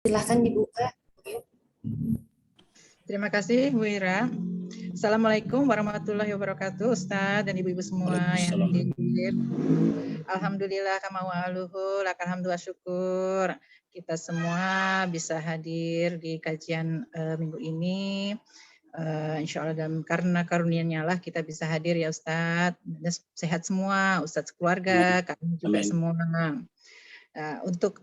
Silahkan dibuka. Terima kasih Bu Ira. Assalamualaikum warahmatullahi wabarakatuh Ustadz dan ibu-ibu semua yang hadir. Alhamdulillah kama wa'aluhu lakal hamdu wa syukur. Kita semua bisa hadir di kajian minggu ini. Insya Allah dan karena karunia-Nya lah kita bisa hadir ya Ustadz. Sehat semua, Ustadz keluarga, kami juga semua. Untuk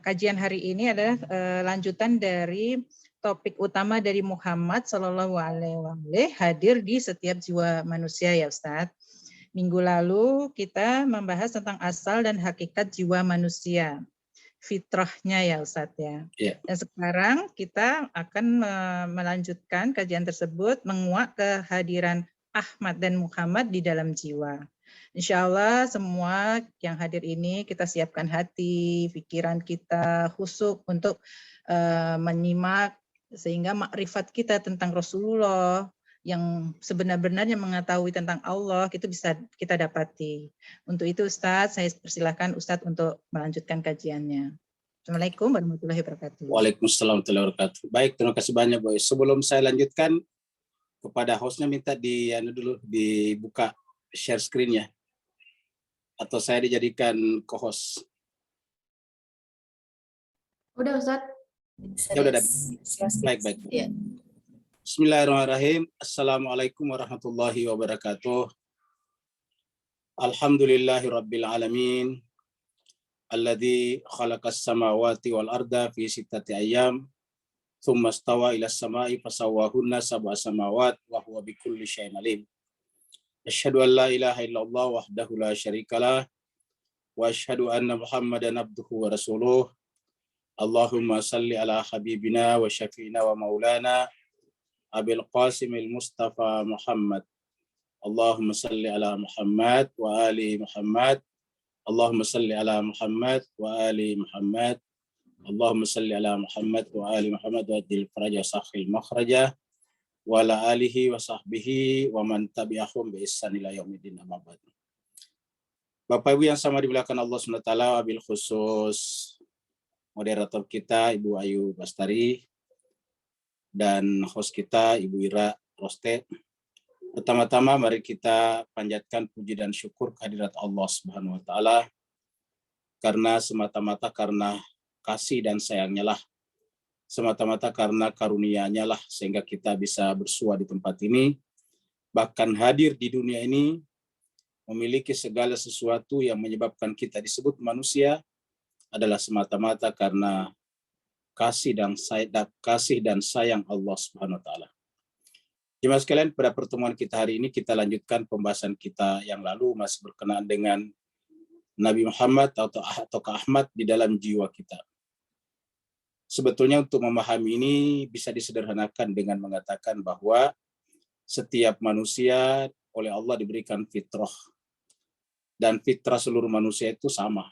kajian hari ini adalah lanjutan dari topik utama dari Muhammad Shallallahu Alaihi Wasallam hadir di setiap jiwa manusia ya Ustadz. Minggu lalu kita membahas tentang asal dan hakikat jiwa manusia, fitrahnya ya Ustadz ya. Dan sekarang kita akan melanjutkan kajian tersebut menguak kehadiran Ahmad dan Muhammad di dalam jiwa. Insya Allah semua yang hadir ini kita siapkan hati, pikiran kita khusyuk untuk menyimak sehingga makrifat kita tentang Rasulullah yang sebenar-benarnya mengetahui tentang Allah itu bisa kita dapati. Untuk itu Ustadz, saya persilahkan Ustadz untuk melanjutkan kajiannya. Assalamualaikum warahmatullahi wabarakatuh. Waalaikumsalam warahmatullahi wabarakatuh. Baik, terima kasih banyak Bu. Sebelum saya lanjutkan, kepada hostnya minta dibuka share screen-nya. Atau saya dijadikan co-host. Udah Ustadz. Ya udah. Baik. Ya. Bismillahirrahmanirrahim. Assalamualaikum warahmatullahi wabarakatuh. Alhamdulillahirabbil alamin. Alladzi khalaqas samawati wal arda fi sittati ayyam. Tsumma stawa ila samai fasawwahunna sab'a samawat wa huwa bikulli syai'in alim. Asyhadu an la ilaha illallah wahdahu la syarikalah wa asyhadu anna Muhammadan abduhu wa rasuluh. Allahumma salli ala habibina wa syafi'ina wa maulana Abil Qasimil Mustafa Muhammad. Allahumma salli ala Muhammad wa ali Muhammad. Allahumma salli ala Muhammad wa ali Muhammad. Allahumma salli ala Muhammad wa ali Muhammad wa adil faraja sakhil makhraja wa ala alihi wa sahbihi wa man tabi'ahum bi ihsan ila yaumiddin amma ba'd. Bapak Ibu yang sama dimuliakan Allah SWT, wabil khusus moderator kita Ibu Ayu Bastari dan host kita Ibu Ira Roste. Pertama-tama mari kita panjatkan puji dan syukur kehadirat Allah Subhanahu wa taala karena semata-mata karena kasih dan sayangnya lah, semata-mata karena karunia-Nya lah sehingga kita bisa bersua di tempat ini, bahkan hadir di dunia ini, memiliki segala sesuatu yang menyebabkan kita disebut manusia adalah semata-mata karena kasih dan sayang Allah Subhanahu wa taala. Jemaah sekalian, pada pertemuan kita hari ini kita lanjutkan pembahasan kita yang lalu masih berkenaan dengan Nabi Muhammad atau Ahmad di dalam jiwa kita. Sebetulnya untuk memahami ini bisa disederhanakan dengan mengatakan bahwa setiap manusia oleh Allah diberikan fitrah. Dan fitrah seluruh manusia itu sama.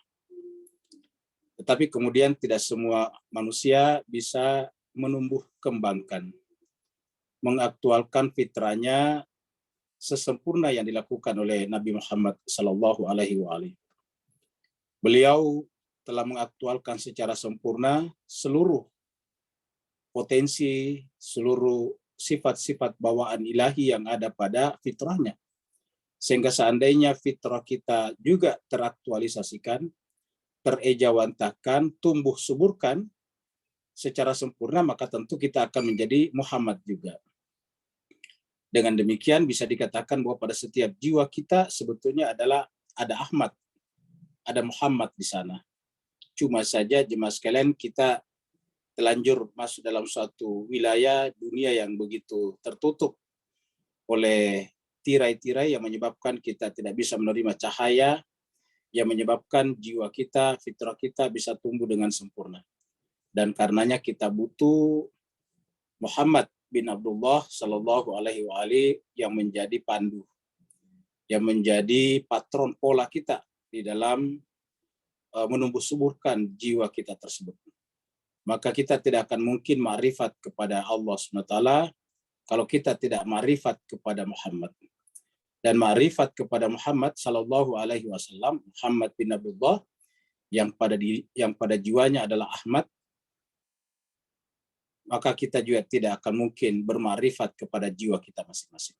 Tetapi kemudian tidak semua manusia bisa menumbuh kembangkan, mengaktualkan fitrahnya sesempurna yang dilakukan oleh Nabi Muhammad Sallallahu Alaihi Wasallam. Beliau telah mengaktualkan secara sempurna seluruh potensi, seluruh sifat-sifat bawaan ilahi yang ada pada fitrahnya. Sehingga seandainya fitrah kita juga teraktualisasikan, terejawantahkan, tumbuh suburkan secara sempurna, maka tentu kita akan menjadi Muhammad juga. Dengan demikian bisa dikatakan bahwa pada setiap jiwa kita sebetulnya adalah ada Ahmad, ada Muhammad di sana. Cuma saja jemaah sekalian kita telanjur masuk dalam suatu wilayah dunia yang begitu tertutup oleh tirai-tirai yang menyebabkan kita tidak bisa menerima cahaya, yang menyebabkan jiwa kita, fitrah kita bisa tumbuh dengan sempurna. Dan karenanya kita butuh Muhammad bin Abdullah Sallallahu Alaihi Wasallam yang menjadi pandu, yang menjadi patron pola kita di dalam menumbuh suburkan jiwa kita tersebut. Maka kita tidak akan mungkin ma'rifat kepada Allah SWT kalau kita tidak ma'rifat kepada Muhammad. Dan ma'rifat kepada Muhammad Sallallahu Alaihi Wasallam, Muhammad bin Abdullah yang pada jiwanya adalah Ahmad, maka kita juga tidak akan mungkin bermakrifat kepada jiwa kita masing-masing.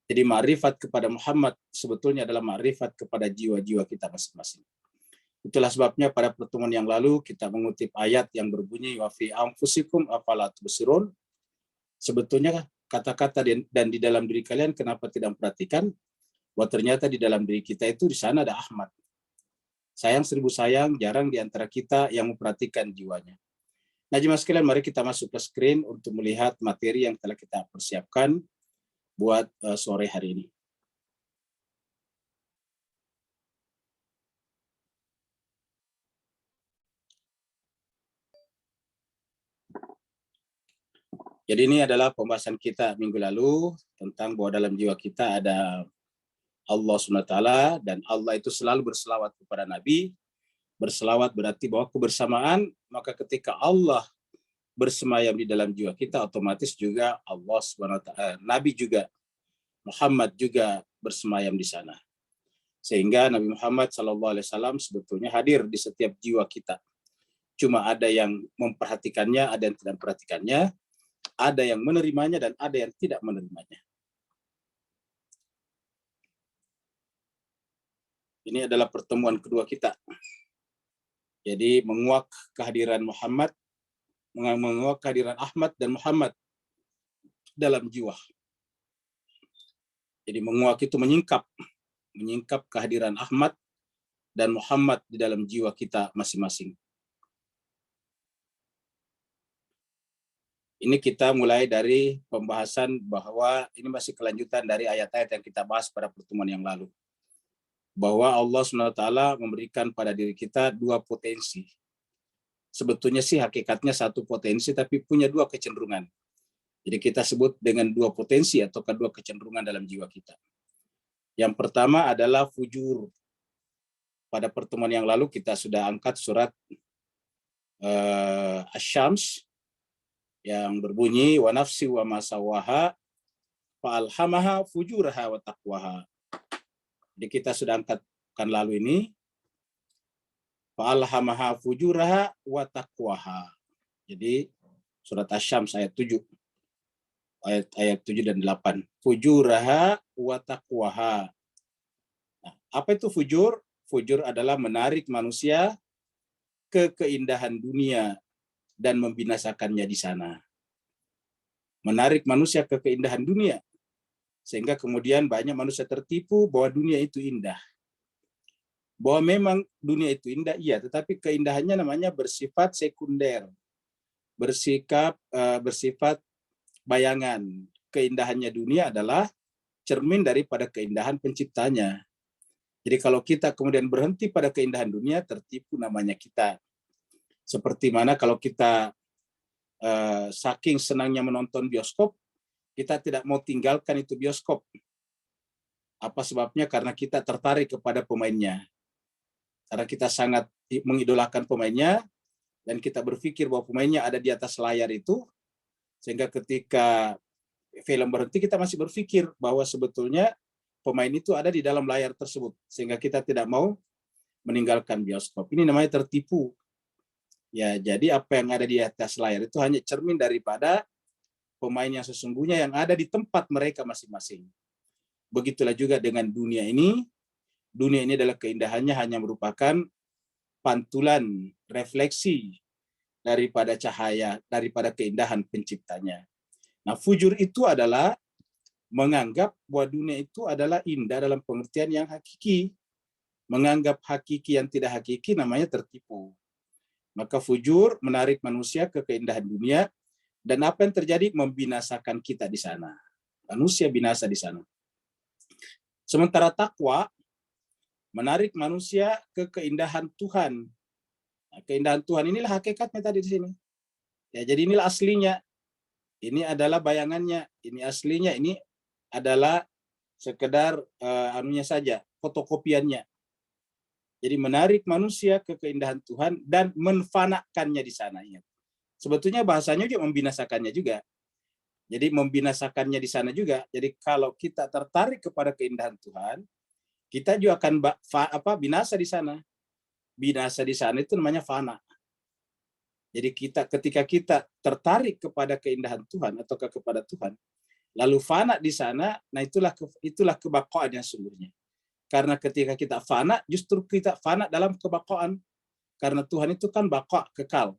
Jadi makrifat kepada Muhammad sebetulnya adalah makrifat kepada jiwa-jiwa kita masing-masing. Itulah sebabnya pada pertemuan yang lalu kita mengutip ayat yang berbunyi wa fi anfusikum afala tubsirun. Sebetulnya kata-kata dan di dalam diri kalian kenapa tidak memperhatikan bahwa ternyata di dalam diri kita itu di sana ada Ahmad. Sayang seribu sayang, jarang di antara kita yang memperhatikan jiwanya. Nah, jemaah sekalian, mari kita masuk ke screen untuk melihat materi yang telah kita persiapkan buat sore hari ini. Jadi ini adalah pembahasan kita minggu lalu tentang bahwa dalam jiwa kita ada Allah SWT, dan Allah itu selalu berselawat kepada Nabi. Berselawat berarti bahwa kebersamaan, maka ketika Allah bersemayam di dalam jiwa kita, otomatis juga Allah SWT, Nabi juga, Muhammad juga bersemayam di sana. Sehingga Nabi Muhammad SAW sebetulnya hadir di setiap jiwa kita. Cuma ada yang memperhatikannya, ada yang tidak memperhatikannya, ada yang menerimanya dan ada yang tidak menerimanya. Ini adalah pertemuan kedua kita. Jadi menguak kehadiran Muhammad, menguak kehadiran Ahmad dan Muhammad dalam jiwa. Jadi menguak itu menyingkap kehadiran Ahmad dan Muhammad di dalam jiwa kita masing-masing. Ini kita mulai dari pembahasan bahwa ini masih kelanjutan dari ayat-ayat yang kita bahas pada pertemuan yang lalu. Bahwa Allah SWT memberikan pada diri kita dua potensi. Sebetulnya sih hakikatnya satu potensi, tapi punya dua kecenderungan. Jadi kita sebut dengan dua potensi atau kedua kecenderungan dalam jiwa kita. Yang pertama adalah fujur. Pada pertemuan yang lalu kita sudah angkat surat Asy-Syams yang berbunyi wa nafsi wa ma sawaha fa alhamaha fujuraha wa taqwaha. Jadi kita sudah angkatkan lalu ini fa alhamaha fujuraha wa taqwaha. Jadi surat Asy-Syams ayat 7. Ayat 7 dan 8. Fujuraha wa taqwaha. Nah, apa itu fujur? Fujur adalah menarik manusia ke keindahan dunia dan membinasakannya di sana. Menarik manusia ke keindahan dunia. Sehingga kemudian banyak manusia tertipu bahwa dunia itu indah. Bahwa memang dunia itu indah, iya, tetapi keindahannya namanya bersifat sekunder. Bersifat bayangan. Keindahannya dunia adalah cermin daripada keindahan penciptanya. Jadi kalau kita kemudian berhenti pada keindahan dunia, tertipu namanya kita. Seperti mana kalau kita saking senangnya menonton bioskop, kita tidak mau tinggalkan itu bioskop. Apa sebabnya? Karena kita tertarik kepada pemainnya. Karena kita sangat mengidolakan pemainnya, dan kita berpikir bahwa pemainnya ada di atas layar itu, sehingga ketika film berhenti kita masih berpikir bahwa sebetulnya pemain itu ada di dalam layar tersebut, sehingga kita tidak mau meninggalkan bioskop. Ini namanya tertipu. Ya, jadi apa yang ada di atas layar itu hanya cermin daripada pemain yang sesungguhnya yang ada di tempat mereka masing-masing. Begitulah juga dengan dunia ini. Dunia ini adalah keindahannya hanya merupakan pantulan, refleksi daripada cahaya, daripada keindahan penciptanya. Nah, fujur itu adalah menganggap bahwa dunia itu adalah indah dalam pengertian yang hakiki. Menganggap hakiki yang tidak hakiki namanya tertipu. Maka fujur menarik manusia ke keindahan dunia, dan apa yang terjadi? Membinasakan kita di sana. Manusia binasa di sana. Sementara takwa menarik manusia ke keindahan Tuhan. Nah, keindahan Tuhan inilah hakikatnya tadi di sini. Ya, jadi inilah aslinya. Ini adalah bayangannya. Ini aslinya. Ini adalah sekedar anunya saja, fotokopiannya. Jadi menarik manusia ke keindahan Tuhan dan menfanakannya di sana. Ingat. Sebetulnya bahasanya juga membinasakannya juga. Jadi membinasakannya di sana juga. Jadi kalau kita tertarik kepada keindahan Tuhan, kita juga akan binasa di sana. Binasa di sana itu namanya fana. Jadi ketika kita tertarik kepada keindahan Tuhan atau kepada Tuhan, lalu fana di sana, nah itulah kebaqaan yang sungguhnya. Karena ketika kita fana, justru kita fana dalam kebaqaan. Karena Tuhan itu kan baqa, kekal.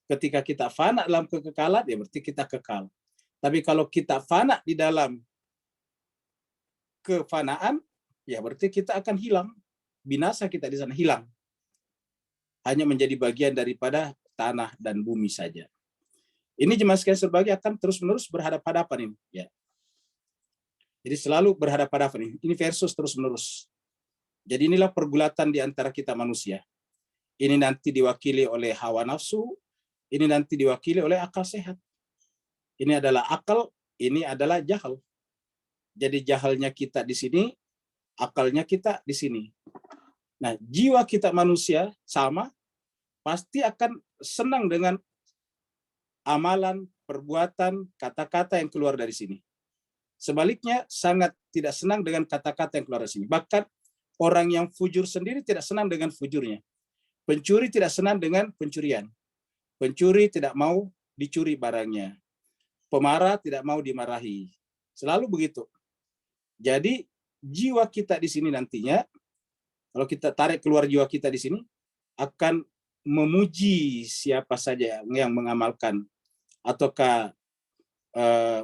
Ketika kita fana dalam kekekalan, ya berarti kita kekal. Tapi kalau kita fana di dalam kefanaan, ya berarti kita akan hilang. Binasa kita di sana, hilang. Hanya menjadi bagian daripada tanah dan bumi saja. Ini jemaah sekalian serbagi akan terus-menerus berhadapan-hadapan ini. Ya. Jadi selalu berhadapan-hadapan ini. Ini versus terus-menerus. Jadi inilah pergulatan di antara kita manusia. Ini nanti diwakili oleh hawa nafsu, ini nanti diwakili oleh akal sehat. Ini adalah akal, ini adalah jahal. Jadi jahalnya kita di sini, akalnya kita di sini. Nah, jiwa kita manusia sama, pasti akan senang dengan amalan, perbuatan, kata-kata yang keluar dari sini. Sebaliknya, sangat tidak senang dengan kata-kata yang keluar dari sini. Bahkan orang yang fujur sendiri tidak senang dengan fujurnya. Pencuri tidak senang dengan pencurian. Pencuri tidak mau dicuri barangnya. Pemarah tidak mau dimarahi. Selalu begitu. Jadi, jiwa kita di sini nantinya, kalau kita tarik keluar jiwa kita di sini, akan memuji siapa saja yang mengamalkan ataukah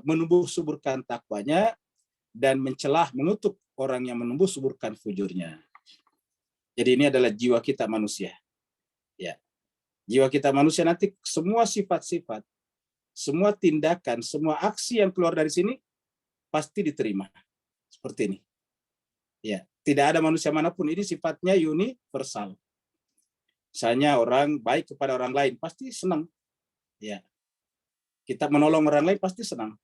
menumbuh suburkan takwanya dan mencelah, mengutuk orang yang menumbuh suburkan fujurnya. Jadi ini adalah jiwa kita manusia. Ya. Jiwa kita manusia nanti semua sifat-sifat, semua tindakan, semua aksi yang keluar dari sini pasti diterima. Seperti ini. Ya, tidak ada manusia manapun, ini sifatnya universal. Misalnya orang baik kepada orang lain pasti senang. Ya. Kita menolong orang lain pasti senang.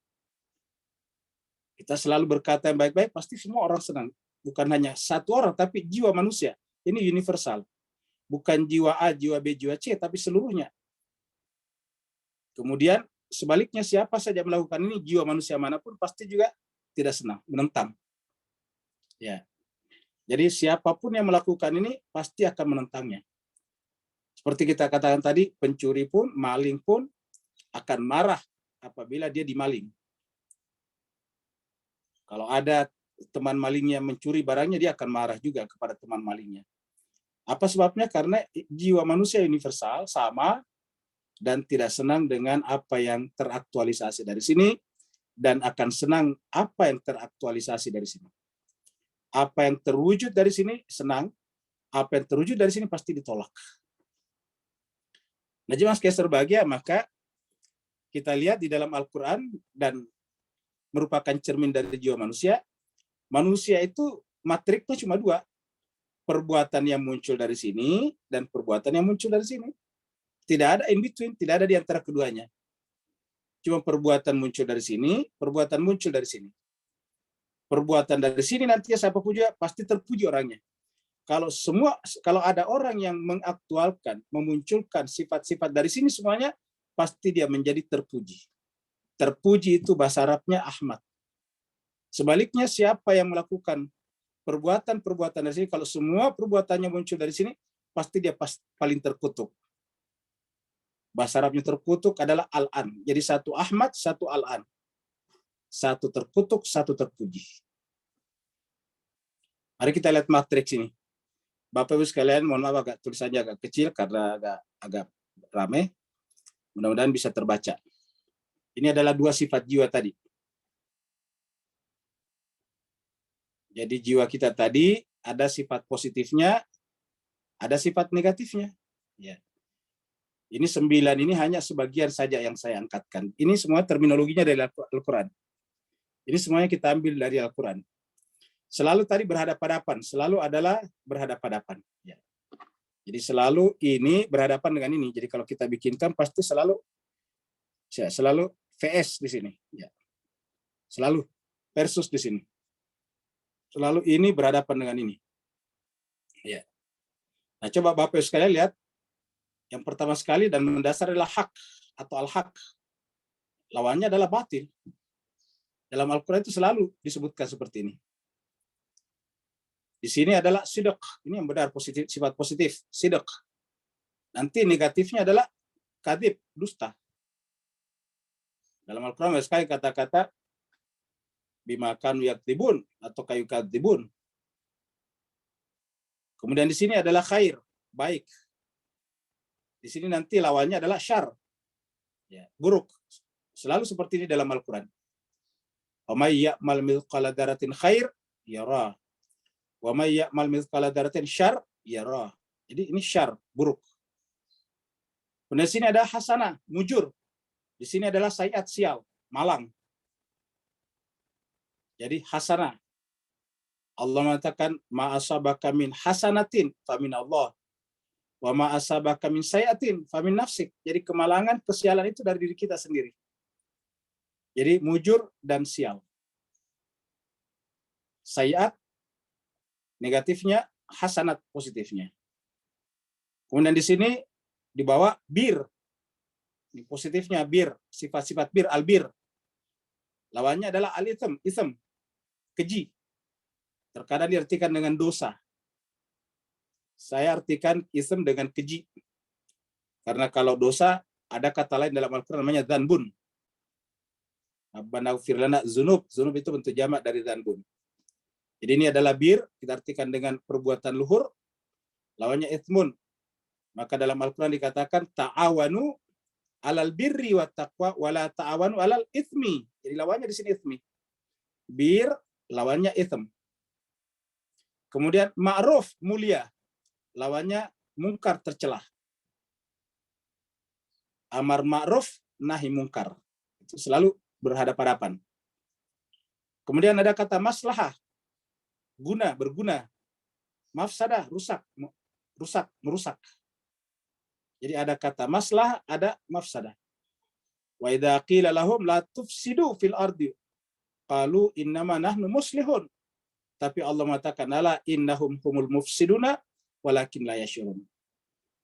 Kita selalu berkata yang baik-baik pasti semua orang senang. Bukan hanya satu orang tapi jiwa manusia. Ini universal. Bukan jiwa A, jiwa B, jiwa C tapi seluruhnya. Kemudian sebaliknya siapa saja melakukan ini, jiwa manusia manapun pasti juga tidak senang, menentang. Ya. Jadi siapapun yang melakukan ini pasti akan menentangnya. Seperti kita katakan tadi, pencuri pun, maling pun akan marah apabila dia dimaling. Kalau ada teman malingnya mencuri barangnya, dia akan marah juga kepada teman malingnya. Apa sebabnya? Karena jiwa manusia universal, sama, dan tidak senang dengan apa yang teraktualisasi dari sini, dan akan senang apa yang teraktualisasi dari sini. Apa yang terwujud dari sini, senang. Apa yang terwujud dari sini pasti ditolak. Nah, jemaah sekalian berbahagia, maka kita lihat di dalam Al-Quran dan merupakan cermin dari jiwa manusia. Manusia itu matriknya cuma dua. Perbuatan yang muncul dari sini dan perbuatan yang muncul dari sini. Tidak ada in between, tidak ada di antara keduanya. Cuma perbuatan muncul dari sini, perbuatan muncul dari sini. Perbuatan dari sini nantinya siapapun juga pasti terpuji orangnya. Kalau ada orang yang mengaktualkan, memunculkan sifat-sifat dari sini semuanya, pasti dia menjadi terpuji. Terpuji itu bahasa Arabnya Ahmad. Sebaliknya siapa yang melakukan perbuatan-perbuatan dari sini, kalau semua perbuatannya muncul dari sini, pasti dia paling terkutuk. Bahasa Arabnya terkutuk adalah al-an. Jadi satu Ahmad, satu al-an. Satu terkutuk, satu terpuji. Mari kita lihat matriks ini. Bapak Ibu sekalian, mohon maaf agak tulisannya agak kecil karena agak ramai. Mudah-mudahan bisa terbaca. Ini adalah dua sifat jiwa tadi. Jadi jiwa kita tadi ada sifat positifnya, ada sifat negatifnya. Ya. Ini 9 ini hanya sebagian saja yang saya angkatkan. Ini semua terminologinya dari Al-Quran. Ini semuanya kita ambil dari Al-Quran. Selalu tadi berhadapan-hadapan, selalu adalah berhadapan-hadapan. Ya. Jadi selalu ini berhadapan dengan ini. Jadi kalau kita bikinkan pasti selalu VS di sini. Ya. Selalu versus di sini. Selalu ini berhadapan dengan ini. Ya. Nah, coba Bapak sekalian lihat. Yang pertama sekali dan mendasar adalah hak atau al-haq. Lawannya adalah batil. Dalam Al-Quran itu selalu disebutkan seperti ini. Di sini adalah sidq. Ini yang benar, positif, sifat positif. Sidq. Nanti negatifnya adalah kadib, dusta. Dalam Al-Quran banyak sekali kata-kata bimakan yaktibun atau kayu kadibun. Kemudian di sini adalah khair, baik. Di sini nanti lawannya adalah syar, ya, buruk. Selalu seperti ini dalam Al-Quran. Wa may ya'mal mithqala dzarratin khair yara. Wa may ya'mal mithqala dzarratin syarr yara. Jadi ini syar, buruk. Kemudian di sini ada hasanah, mujur. Di sini adalah sayiat, sial, malang. Jadi hasanah. Allah mengatakan ma asabaka min hasanatin famin Allah wa ma asabaka min sayiatin famin nafsik. Jadi kemalangan, kesialan itu dari diri kita sendiri. Jadi mujur dan sial. Sayiat negatifnya, hasanat positifnya. Kemudian di sini dibawa bir. Ini positifnya bir, sifat-sifat bir, albir. Lawannya adalah al-itsm, ism, keji. Terkadang diartikan dengan dosa. Saya artikan ism dengan keji. Karena kalau dosa, ada kata lain dalam Al-Quran namanya dzanbun. Rabbana ighfir lana dzunub. Dzunub itu bentuk jamak dari dzanbun. Jadi ini adalah bir, kita artikan dengan perbuatan luhur. Lawannya itsmun. Maka dalam Al-Quran dikatakan ta'awanu alal birri wa taqwa wala ta'awanu alal itsmi. Jadi lawannya di sini itsmi. Bir, lawannya itsm. Kemudian ma'ruf, mulia. Lawannya mungkar, tercelah. Amar ma'ruf, nahi mungkar. Itu selalu berhadapan-hadapan. Kemudian ada kata maslahah, guna, berguna. Mafsadah, rusak, merusak. Jadi ada kata maslah, ada mafsadah. Wa idza qila lahum la tufsidu fil ardi qalu innama nahnu muslihun. Tapi Allah mengatakan ala innahum humul mufsiduna walakin la yashurun.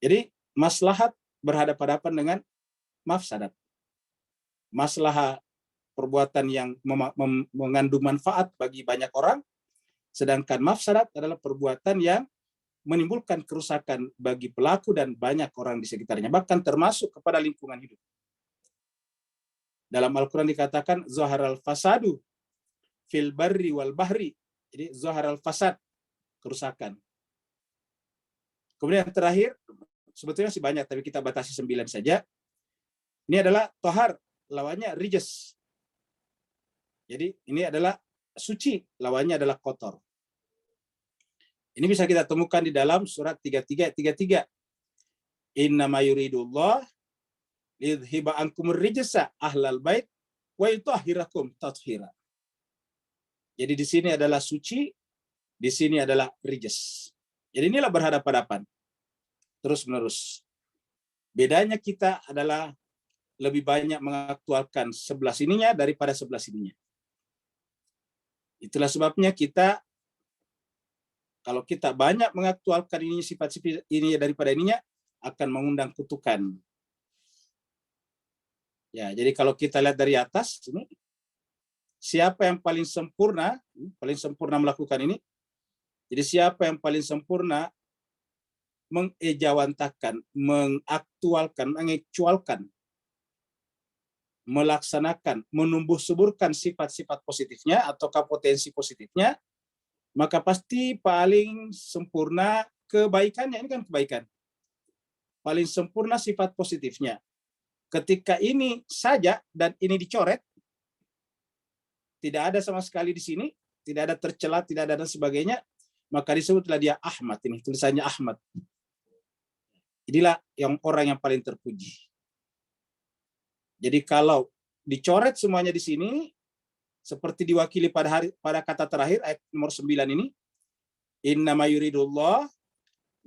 Jadi maslahat berhadapan-hadapan dengan mafsadat. Maslahah perbuatan yang mengandung manfaat bagi banyak orang, sedangkan mafsadat adalah perbuatan yang menimbulkan kerusakan bagi pelaku dan banyak orang di sekitarnya, bahkan termasuk kepada lingkungan hidup. Dalam Al-Quran dikatakan zaharal fasadu fil barri wal bahri. Jadi zaharal fasad, kerusakan. Kemudian yang terakhir, sebetulnya sih banyak, tapi kita batasi 9 saja. Ini adalah tohar, lawannya rijes. Jadi ini adalah suci, lawannya adalah kotor. Ini bisa kita temukan di dalam surat 33. Innama yuridullah lidhiba ankumur rijsa ahlal bait wa yutahhirakum tathira. Jadi di sini adalah suci, di sini adalah rijes. Jadi inilah berhadapan-hadapan terus-menerus. Bedanya kita adalah lebih banyak mengaktualkan sebelah sininya daripada sebelah sininya. Itulah sebabnya kalau kita banyak mengaktualkan ini sifat-sifat ini daripada ininya, akan mengundang kutukan. Ya, jadi kalau kita lihat dari atas ini, siapa yang paling sempurna melakukan ini? Jadi siapa yang paling sempurna mengejawantakan, mengaktualkan, mengekcualkan, melaksanakan, menumbuh suburkan sifat-sifat positifnya atau potensi positifnya, maka pasti paling sempurna kebaikannya. Ini kan kebaikan. Paling sempurna sifat positifnya. Ketika ini saja dan ini dicoret, tidak ada sama sekali di sini, tidak ada tercela, tidak ada dan sebagainya, maka disebutlah dia Ahmad. Ini tulisannya Ahmad. Inilah yang orang yang paling terpuji. Jadi kalau dicoret semuanya di sini, seperti diwakili pada kata terakhir ayat nomor 9 ini, innama yuridullah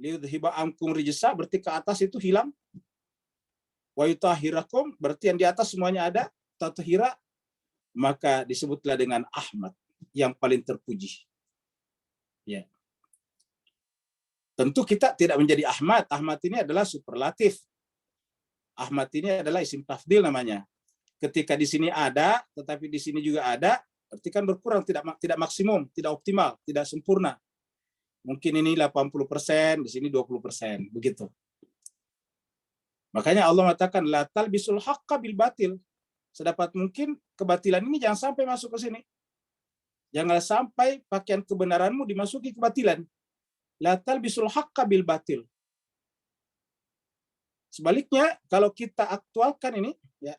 liyudhiba ankum rijsa, berarti ke atas itu hilang. Wa yutahhirakum, berarti yang di atas semuanya ada, tathira, maka disebutlah dengan Ahmad, yang paling terpuji. Ya. Tentu kita tidak menjadi Ahmad. Ahmad ini adalah superlatif. Ahmad ini adalah isim tafdil namanya. Ketika di sini ada, tetapi di sini juga ada, berarti kan berkurang, tidak maksimum, tidak optimal, tidak sempurna. Mungkin ini 80%, di sini 20%, begitu. Makanya Allah mengatakan la talbisul haqqa bil batil. Sedapat mungkin kebatilan ini jangan sampai masuk ke sini. Jangan sampai pakaian kebenaranmu dimasuki kebatilan. La talbisul haqqa bil batil. Sebaliknya, kalau kita aktualkan ini, ya,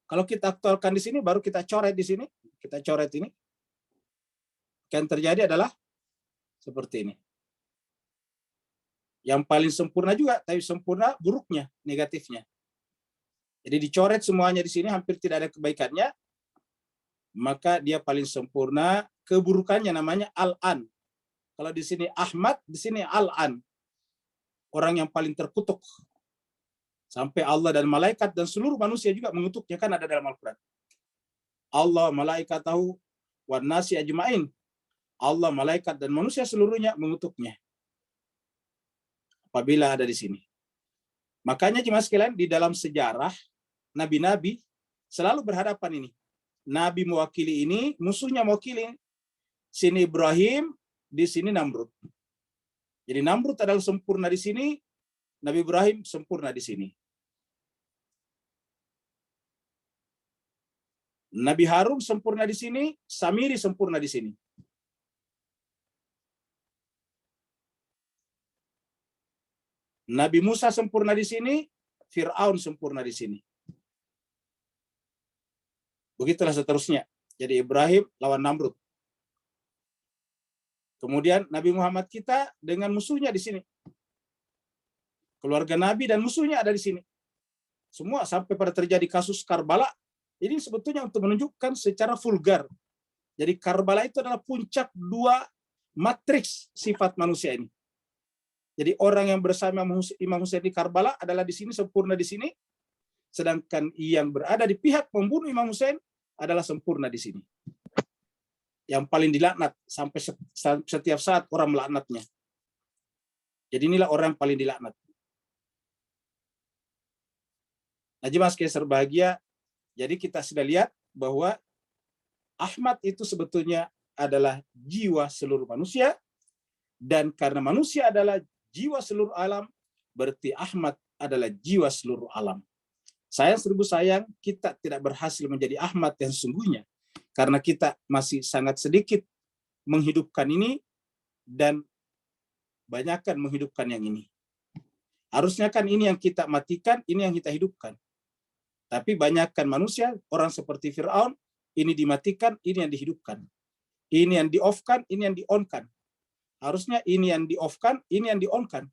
kalau kita aktualkan di sini, baru kita coret di sini, kita coret ini, yang terjadi adalah seperti ini. Yang paling sempurna juga, tapi sempurna buruknya, negatifnya. Jadi dicoret semuanya di sini, hampir tidak ada kebaikannya, maka dia paling sempurna, keburukannya namanya al-an. Kalau di sini Ahmad, di sini al-an. Orang yang paling terkutuk. Sampai Allah dan malaikat dan seluruh manusia juga mengutuknya, kan ada dalam Al-Quran. Allah, malaikatahu, wan nasi ajma'in. Allah, malaikat dan manusia seluruhnya mengutuknya. Apabila ada di sini. Makanya jemaah sekalian, di dalam sejarah, nabi-nabi selalu berhadapan ini. Nabi mewakili ini, musuhnya mewakili. Sini Ibrahim, di sini Namrud. Jadi Namrud adalah sempurna di sini, Nabi Ibrahim sempurna di sini. Nabi Harun sempurna di sini, Samiri sempurna di sini. Nabi Musa sempurna di sini, Fir'aun sempurna di sini. Begitulah seterusnya. Jadi Ibrahim lawan Namrud. Kemudian Nabi Muhammad kita dengan musuhnya di sini. Keluarga Nabi dan musuhnya ada di sini. Semua sampai pada terjadi kasus Karbala. Ini sebetulnya untuk menunjukkan secara vulgar. Jadi Karbala itu adalah puncak dua matriks sifat manusia ini. Jadi orang yang bersama Imam Husain di Karbala adalah di sini sempurna di sini, sedangkan yang berada di pihak membunuh Imam Husain adalah sempurna di sini. Yang paling dilaknat sampai setiap saat orang melaknatnya. Jadi inilah orang yang paling dilaknat. Nah, jemaah sekalian berbahagia, jadi kita sudah lihat bahwa Ahmad itu sebetulnya adalah jiwa seluruh manusia, dan karena manusia adalah jiwa seluruh alam, berarti Ahmad adalah jiwa seluruh alam. Sayang seribu sayang, kita tidak berhasil menjadi Ahmad yang sesungguhnya, karena kita masih sangat sedikit menghidupkan ini, dan banyakkan menghidupkan yang ini. Harusnya kan ini yang kita matikan, ini yang kita hidupkan. Tapi banyakkan manusia, orang seperti Fir'aun, ini dimatikan, ini yang dihidupkan. Ini yang di-off-kan, ini yang di-on-kan. Harusnya ini yang di-off-kan, ini yang di-on-kan.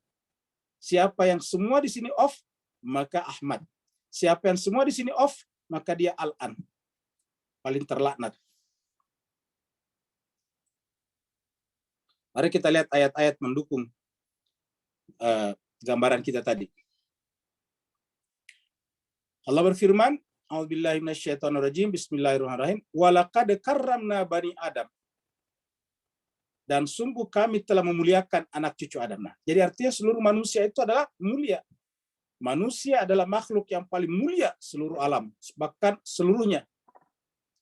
Siapa yang semua di sini off, maka Ahmad. Siapa yang semua di sini off, maka dia al-an. Paling terlaknat. Mari kita lihat ayat-ayat mendukung gambaran kita tadi. Allah berfirman, A'udzubillahi minasyaitonirrajim, bismillahirrahmanirrahim, walaqad karramna bani Adam. Dan sungguh kami telah memuliakan anak cucu Adam. Nah, jadi artinya seluruh manusia itu adalah mulia. Manusia adalah makhluk yang paling mulia seluruh alam, bahkan seluruhnya.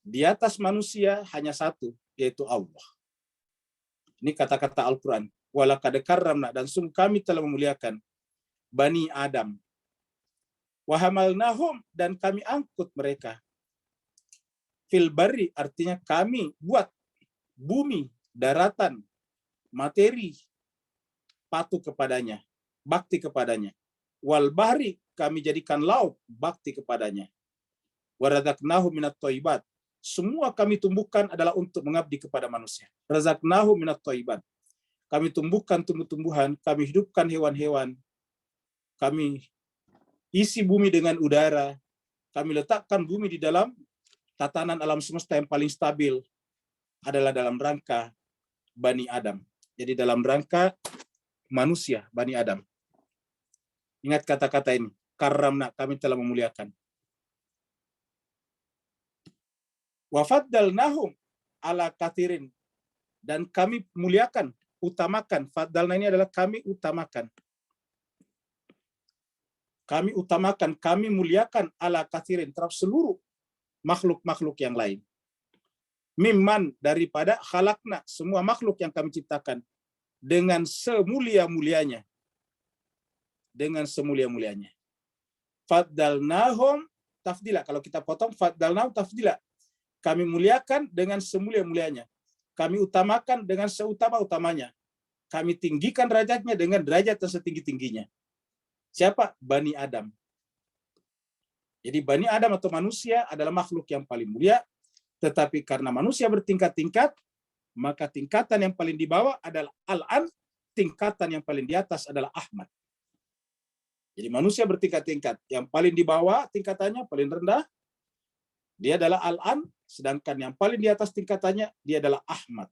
Di atas manusia hanya satu, yaitu Allah. Ini kata-kata Al-Quran. Walaqad karramna, dan sungguh kami telah memuliakan bani Adam. Wahamalnahum, dan kami angkut mereka. Fil barri, artinya kami buat bumi, daratan, materi, patuh kepadanya, bakti kepadanya. Wal bahri, kami jadikan laut, bakti kepadanya. Warazaqnahu minat thayyibat, semua kami tumbuhkan adalah untuk mengabdi kepada manusia. Razaqnahu minat thayyibat, kami tumbuhkan tumbuh-tumbuhan, kami hidupkan hewan-hewan, kami isi bumi dengan udara, kami letakkan bumi di dalam tatanan alam semesta yang paling stabil, adalah dalam rangka Bani Adam. Jadi dalam rangka manusia, Bani Adam. Ingat kata-kata ini, karramna, kami telah memuliakan. Wafaddalnahum ala kathirin, dan kami muliakan, utamakan. Faddalna ini adalah kami utamakan. Kami utamakan, kami muliakan ala kathirin, terhadap seluruh makhluk-makhluk yang lain. Mimman, daripada khalaqna, semua makhluk yang kami ciptakan dengan semulia-mulianya. dengan semulia-mulianya. Faddalnahum tafdila. Kalau kita potong faddalnahum tafdila. Kami muliakan dengan semulia-mulianya. Kami utamakan dengan seutama-utamanya. Kami tinggikan derajatnya dengan derajat yang setinggi-tingginya. Siapa? Bani Adam. Jadi Bani Adam atau manusia adalah makhluk yang paling mulia, tetapi karena manusia bertingkat-tingkat, maka tingkatan yang paling di bawah adalah Al-An, tingkatan yang paling di atas adalah Ahmad. Jadi manusia bertingkat-tingkat. Yang paling di bawah tingkatannya, paling rendah, dia adalah Al-An, sedangkan yang paling di atas tingkatannya, dia adalah Ahmad.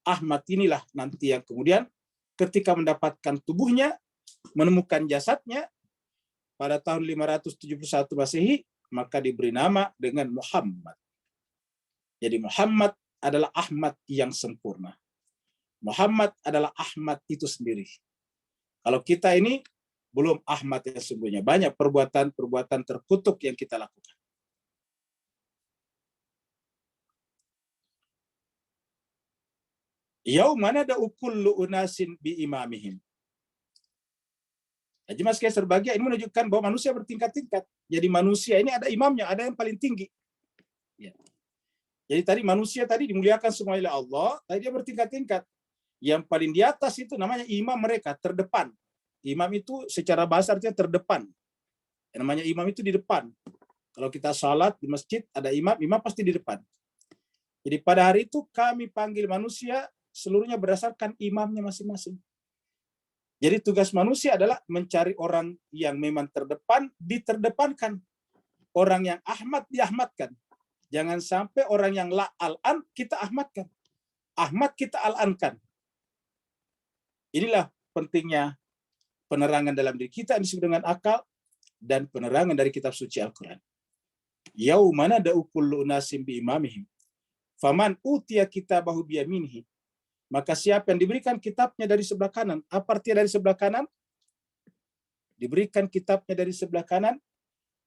Ahmad inilah nanti yang kemudian ketika mendapatkan tubuhnya, menemukan jasadnya, pada tahun 571 Masehi, maka diberi nama dengan Muhammad. Jadi Muhammad adalah Ahmad yang sempurna. Muhammad adalah Ahmad itu sendiri. Kalau kita ini belum Ahmad yang sesungguhnya. Banyak perbuatan-perbuatan terkutuk yang kita lakukan. Yaumana da'u kullu unasin bi imamihim. Jadi Mas Kaiser bahagia ini menunjukkan bahwa manusia bertingkat-tingkat. Jadi manusia ini ada imamnya, ada yang paling tinggi. Ya. Jadi tadi manusia tadi dimuliakan semua oleh Allah, tadi dia bertingkat-tingkat. Yang paling di atas itu namanya imam mereka, terdepan. Imam itu secara bahasa artinya terdepan. Yang namanya imam itu di depan. Kalau kita salat di masjid ada imam, imam pasti di depan. Jadi pada hari itu kami panggil manusia seluruhnya berdasarkan imamnya masing-masing. Jadi tugas manusia adalah mencari orang yang memang terdepan, diterdepankan. Orang yang Ahmad, diahmadkan. Jangan sampai orang yang la al-an, kita ahmadkan. Ahmad kita al-ankan. Inilah pentingnya penerangan dalam diri kita yang disebut dengan akal dan penerangan dari kitab suci Al-Quran. Yaumana da'u kullu unasim bi imamihim. Faman utiya kitabahu biyaminihi. Maka siapa yang diberikan kitabnya dari sebelah kanan. Apa artinya dari sebelah kanan? Diberikan kitabnya dari sebelah kanan.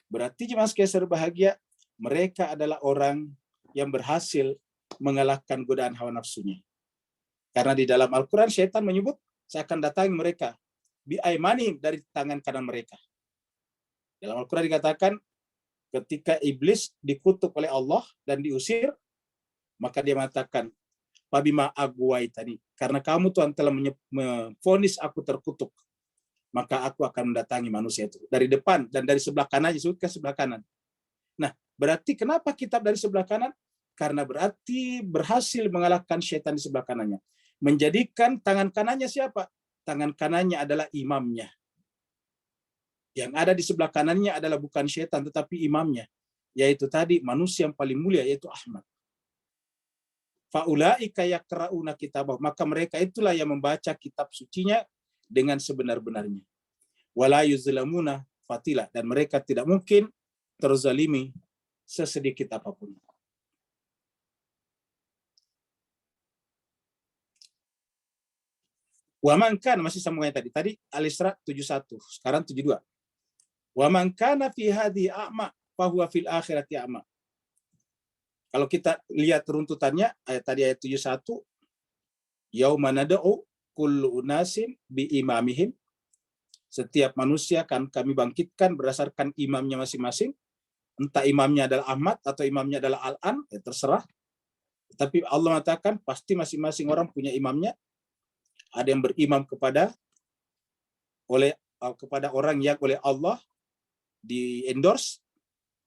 Berarti jemaah sekalian berbahagia, mereka adalah orang yang berhasil mengalahkan godaan hawa nafsunya. Karena di dalam Al-Quran syaitan menyebut, saya akan datangi mereka. Bi'aimanihim, dari tangan kanan mereka. Dalam Al-Quran dikatakan, ketika iblis dikutuk oleh Allah dan diusir, maka dia mengatakan, Pabima aguwaitani, karena kamu Tuhan telah memvonis aku terkutuk, maka aku akan mendatangi manusia itu dari depan dan dari sebelah kanan, disebut ke sebelah kanan. Nah, berarti kenapa kitab dari sebelah kanan? Karena berarti berhasil mengalahkan syaitan di sebelah kanannya. Menjadikan tangan kanannya siapa? Tangan kanannya adalah imamnya. Yang ada di sebelah kanannya adalah bukan syaitan tetapi imamnya, yaitu tadi manusia yang paling mulia, yaitu Ahmad. Faulaika yaqra'una kitabah, maka mereka itulah yang membaca kitab sucinya dengan sebenar-benarnya. Wala yuzlamuna fatila, dan mereka tidak mungkin terzalimi sesedikit apapun. Wa man kana, masih sambungannya tadi Al-Isra 71, sekarang 72. Wa man kana fi hadhihi a'ma fa huwa fil akhirati a'ma. Kalau kita lihat runtutannya, ayat 71, yauma nad'u kullu unasin bi imamihim. Setiap manusia akan kami bangkitkan berdasarkan imamnya masing-masing. Entah imamnya adalah Ahmad atau imamnya adalah Al-An, ya terserah. Tapi Allah mengatakan pasti masing-masing orang punya imamnya. Ada yang berimam kepada orang yang oleh Allah di endorse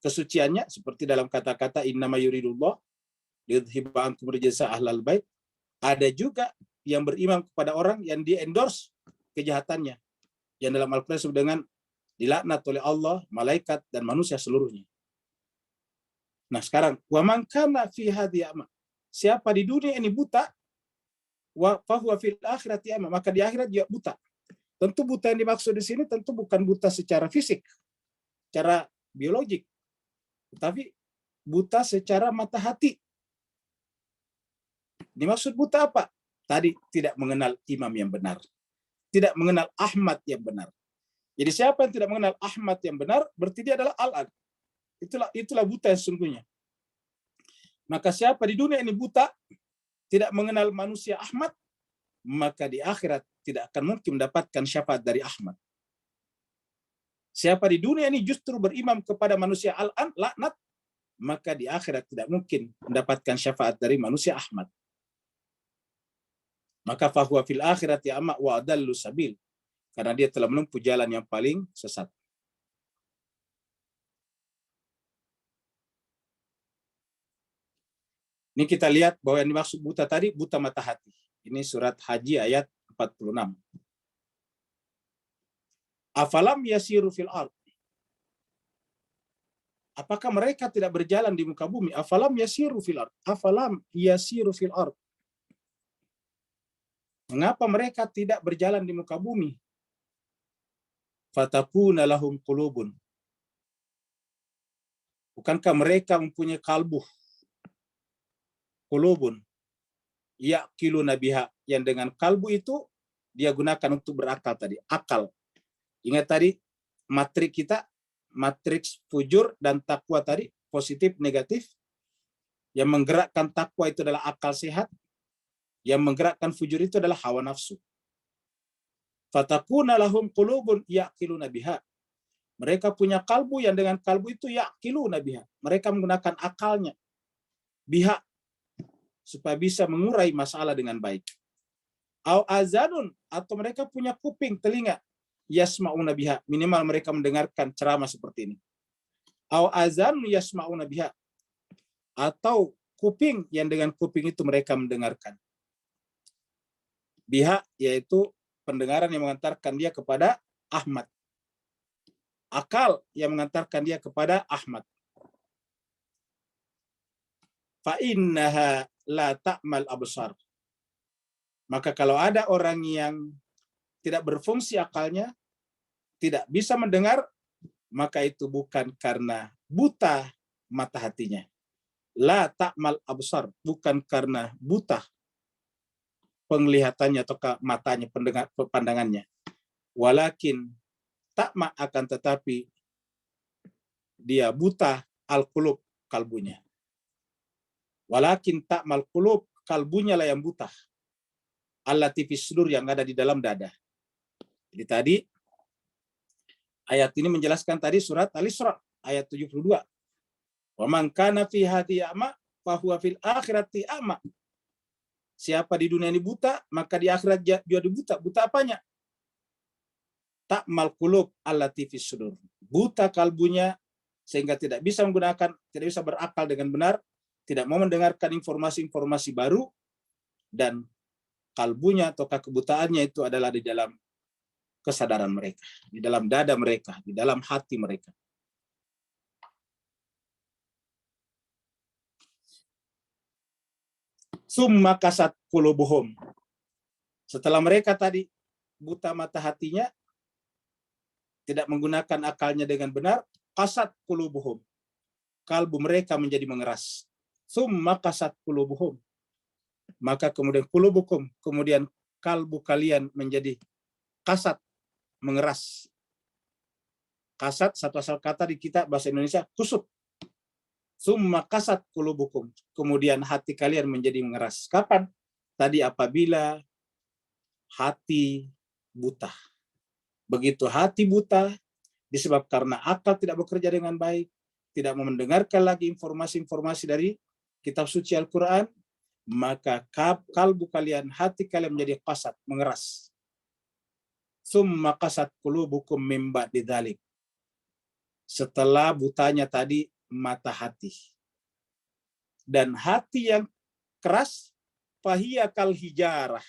kesuciannya, seperti dalam kata-kata innama yuridullah liyudhhiba ankum rijsa ahlal bait. Ada juga yang berimam kepada orang yang di-endorse kejahatannya, yang dalam Al-Quran disebut dengan dilaknat oleh Allah, malaikat, dan manusia seluruhnya. Nah sekarang, wa man kana fi hadhihi a'ma, siapa di dunia ini buta, wa fahuwa fil akhirati a'ma, maka di akhirat dia buta. Tentu buta yang dimaksud di sini tentu bukan buta secara fisik, secara biologik, tapi buta secara mata hati. Dimaksud buta apa? Tadi tidak mengenal imam yang benar. Tidak mengenal Ahmad yang benar. Jadi siapa yang tidak mengenal Ahmad yang benar, berarti dia adalah Al-An. Itulah buta yang sesungguhnya. Maka siapa di dunia ini buta, tidak mengenal manusia Ahmad, maka di akhirat tidak akan mungkin mendapatkan syafaat dari Ahmad. Siapa di dunia ini justru berimam kepada manusia laknat, maka di akhirat tidak mungkin mendapatkan syafaat dari manusia Ahmad. Maka fahuwa fil akhirati a'ma wa adallu sabil. Karena dia telah menempuh jalan yang paling sesat. Ini kita lihat bahwa yang dimaksud buta tadi, buta mata hati. Ini surat Haji ayat 46. Afalam yasiru fil ard. Apakah mereka tidak berjalan di muka bumi? Afalam yasiru fil ard. Afalam yasiru fil ard. Mengapa mereka tidak berjalan di muka bumi? Fatakuna lahum qulubun. Bukankah mereka mempunyai kalbu? Qulubun. Ya'qiluna biha. Yang dengan kalbu itu dia gunakan untuk berakal tadi. Akal. Ingat tadi matrik kita, matriks fujur dan takwa tadi, positif, negatif. Yang menggerakkan takwa itu adalah akal sehat. Yang menggerakkan fujur itu adalah hawa nafsu. Fatakuna lahum qulubun ya'qiluna biha. Mereka punya kalbu yang dengan kalbu itu ya'qiluna biha. Mereka menggunakan akalnya. Biha. Supaya bisa mengurai masalah dengan baik. Au azanun. Atau mereka punya kuping, telinga. Yasma'una biha. Minimal mereka mendengarkan ceramah seperti ini. Au azanun yasma'una biha. Atau kuping yang dengan kuping itu mereka mendengarkan. Biha yaitu pendengaran yang mengantarkan dia kepada Ahmad. Akal yang mengantarkan dia kepada Ahmad. Fa innaha la ta'mal absar. Maka kalau ada orang yang tidak berfungsi akalnya, tidak bisa mendengar, maka itu bukan karena buta mata hatinya. La ta'mal absar, bukan karena buta penglihatannya atau matanya, pandangannya. Walakin ta'ma, akan tetapi dia buta al-qulub, kalbunya. Walakin ta'mal qulub, kalbunya lah yang buta. Allati fis sudur, yang ada di dalam dada. Jadi tadi ayat ini menjelaskan tadi surat Al-Isra ayat 72. Wa man kana fi hadhihi a'ma fa huwa fil akhirati a'ma. Siapa di dunia ini buta, maka di akhirat dia buta. Buta apanya? Ta'mal qulub allati fis sudur. Buta kalbunya sehingga tidak bisa menggunakan, tidak bisa berakal dengan benar, tidak mau mendengarkan informasi-informasi baru, dan kalbunya atau kebutaannya itu adalah di dalam kesadaran mereka, di dalam dada mereka, di dalam hati mereka. Summa kasat qulubuhum. Setelah mereka tadi buta mata hatinya, tidak menggunakan akalnya dengan benar, kasat qulubuhum. Kalbu mereka menjadi mengeras. Summa kasat qulubuhum. Maka kemudian qulubukum, kemudian kalbu kalian menjadi kasat, mengeras. Kasat satu asal kata di kita bahasa Indonesia kusut. Summa kasat qulubukum. Kemudian hati kalian menjadi mengeras. Kapan? Tadi apabila hati buta. Begitu hati buta, disebabkan karena akal tidak bekerja dengan baik, tidak mau mendengarkan lagi informasi-informasi dari kitab suci Al-Quran, maka kalbu kalian, hati kalian menjadi kasat, mengeras. Summa kasat qulubukum min ba'di dzalik. Setelah butanya tadi mata hati. Dan hati yang keras, fahiya kal hijarah.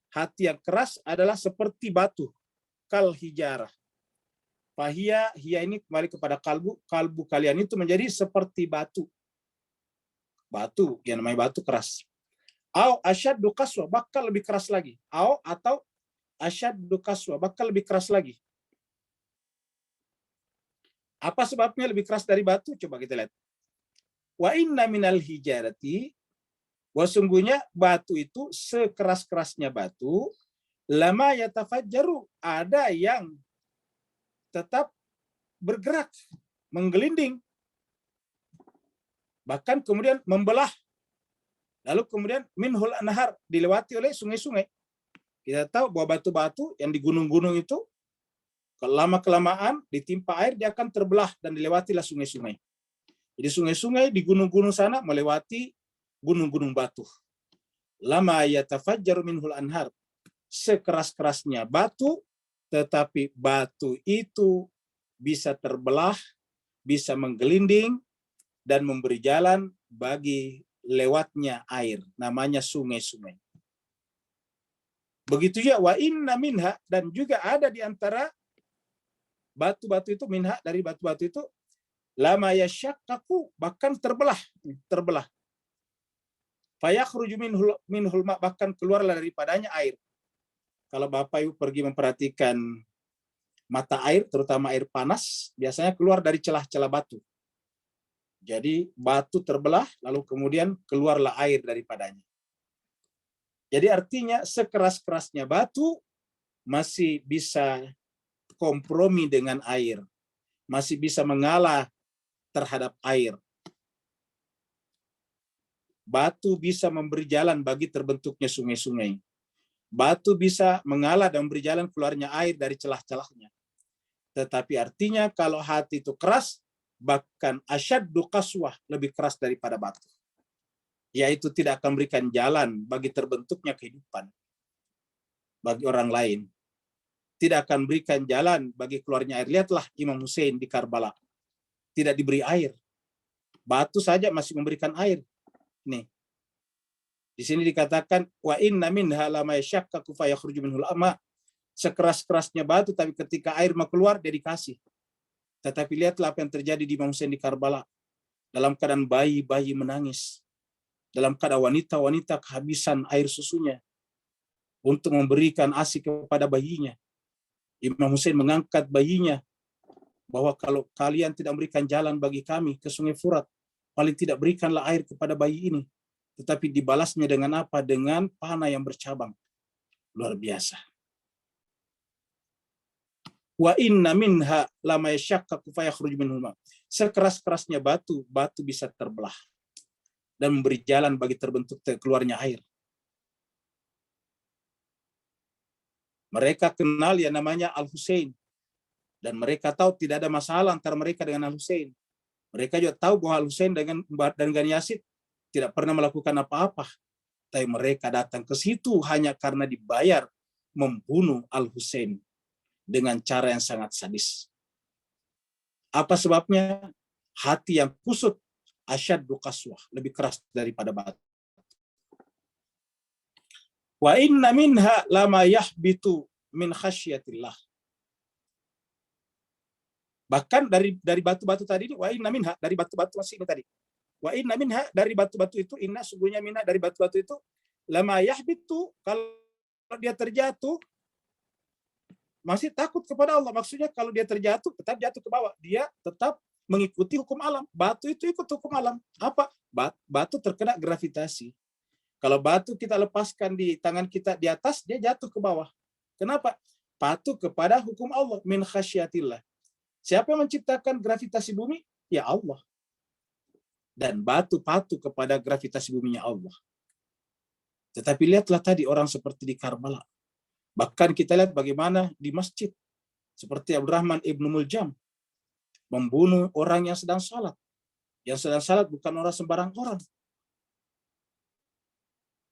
Hati yang keras adalah seperti batu, kal hijarah. Fahiya, hiya ini kembali kepada kalbu. Kalbu kalian itu menjadi seperti batu. Batu, yang namanya batu keras. Au asyaddu qaswa, bakal lebih keras lagi. Atau asyaddu qaswa, bakal lebih keras lagi. Apa sebabnya lebih keras dari batu? Coba kita lihat. Wa inna minal hijarati, sungguhnya batu itu sekeras-kerasnya batu, lama yatafajjaru, ada yang tetap bergerak, menggelinding, bahkan kemudian membelah. Lalu kemudian minhul anhar, dilewati oleh sungai-sungai. Kita tahu bahwa batu-batu yang di gunung-gunung itu Kalau lama-kelamaan ditimpa air, dia akan terbelah dan dilewatilah sungai-sungai. Jadi sungai-sungai di gunung-gunung sana melewati gunung-gunung batu. Lama yatafajjaru minhul anhar. Sekeras-kerasnya batu, tetapi batu itu bisa terbelah, bisa menggelinding, dan memberi jalan bagi lewatnya air. Namanya sungai-sungai. Begitu juga wa inna minha, dan juga ada di antara batu-batu itu, minha dari batu-batu itu, lama yashaqqaqu, bahkan terbelah. Fayakhruju minhul ma, bahkan keluarlah daripadanya air. Kalau Bapak Ibu pergi memperhatikan mata air, terutama air panas, biasanya keluar dari celah-celah batu. Jadi batu terbelah, lalu kemudian keluarlah air daripadanya. Jadi artinya sekeras-kerasnya batu masih bisa kompromi dengan air, masih bisa mengalah terhadap air. Batu bisa memberi jalan bagi terbentuknya sungai-sungai. Batu bisa mengalah dan memberi jalan keluarnya air dari celah-celahnya. Tetapi artinya kalau hati itu keras, bahkan asyaddu qaswah, lebih keras daripada batu. Yaitu tidak akan memberikan jalan bagi terbentuknya kehidupan bagi orang lain. Tidak akan berikan jalan bagi keluarnya air. Lihatlah Imam Hussein di Karbala. Tidak diberi air. Batu saja masih memberikan air. Nih. Di sini dikatakan wa inna minha lama yashaqqaqu fa yakhruju minhul ama. Sekeras-kerasnya batu, tapi ketika air mau keluar dia dikasih. Tetapi lihatlah apa yang terjadi di Imam Hussein di Karbala. Dalam keadaan bayi-bayi menangis. Dalam keadaan wanita-wanita kehabisan air susunya untuk memberikan ASI kepada bayinya. Imam Hussein mengangkat bayinya bahwa kalau kalian tidak memberikan jalan bagi kami ke Sungai Furat, paling tidak berikanlah air kepada bayi ini. Tetapi dibalasnya dengan apa? Dengan panah yang bercabang. Luar biasa. Wa inna minha lama yashaqqaqu fa yakhruju minhul ma. Sekeras-kerasnya batu, batu bisa terbelah dan memberi jalan bagi terbentuk keluarnya air. Mereka kenal yang namanya Al-Husain. Dan mereka tahu tidak ada masalah antara mereka dengan Al-Husain. Mereka juga tahu bahwa Al-Husain dan Yazid tidak pernah melakukan apa-apa. Tapi mereka datang ke situ hanya karena dibayar membunuh Al-Husain dengan cara yang sangat sadis. Apa sebabnya? Hati yang kusut, asyaddu qaswah, lebih keras daripada batu. Wa inna minha lama yahbitu min khasyatillah. Bahkan dari batu-batu tadi ini, wa inna minha, dari batu-batu masih ini tadi. Wa inna minha, dari batu-batu itu, inna sungguhnya minha, dari batu-batu itu, lama yahbitu, kalau dia terjatuh, masih takut kepada Allah. Maksudnya kalau dia terjatuh, tetap jatuh ke bawah. Dia tetap mengikuti hukum alam. Batu itu ikut hukum alam. Apa? Batu terkena gravitasi. Kalau batu kita lepaskan di tangan kita di atas, dia jatuh ke bawah. Kenapa? Patuh kepada hukum Allah. Min khasyatillah. Siapa yang menciptakan gravitasi bumi? Ya Allah. Dan batu patuh kepada gravitasi buminya Allah. Tetapi lihatlah tadi orang seperti di Karbala. Bahkan kita lihat bagaimana di masjid. Seperti Abdurrahman ibnu Muljam. Membunuh orang yang sedang salat. Yang sedang salat bukan orang sembarang orang.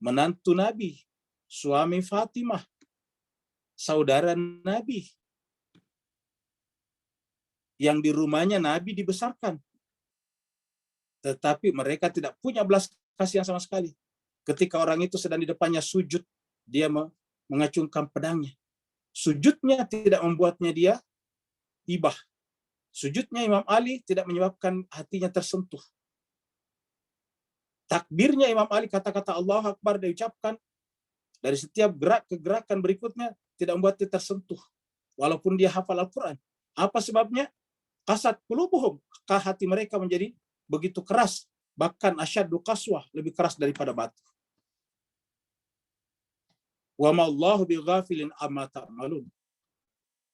Menantu Nabi, suami Fatimah, saudara Nabi, yang di rumahnya Nabi dibesarkan. Tetapi mereka tidak punya belas kasihan sama sekali. Ketika orang itu sedang di depannya sujud, dia mengacungkan pedangnya. Sujudnya tidak membuatnya dia ibah. Sujudnya Imam Ali tidak menyebabkan hatinya tersentuh. Takbirnya Imam Ali, kata-kata Allahu Akbar diucapkan dari setiap gerak ke gerakan berikutnya tidak membuat dia tersentuh. Walaupun dia hafal Al-Quran. Apa sebabnya? Qasat qulubuhum. Hati mereka menjadi begitu keras. Bahkan asyaddu qaswah, lebih keras daripada batu. Wa ma'allahu bighafilin amma ta'malun.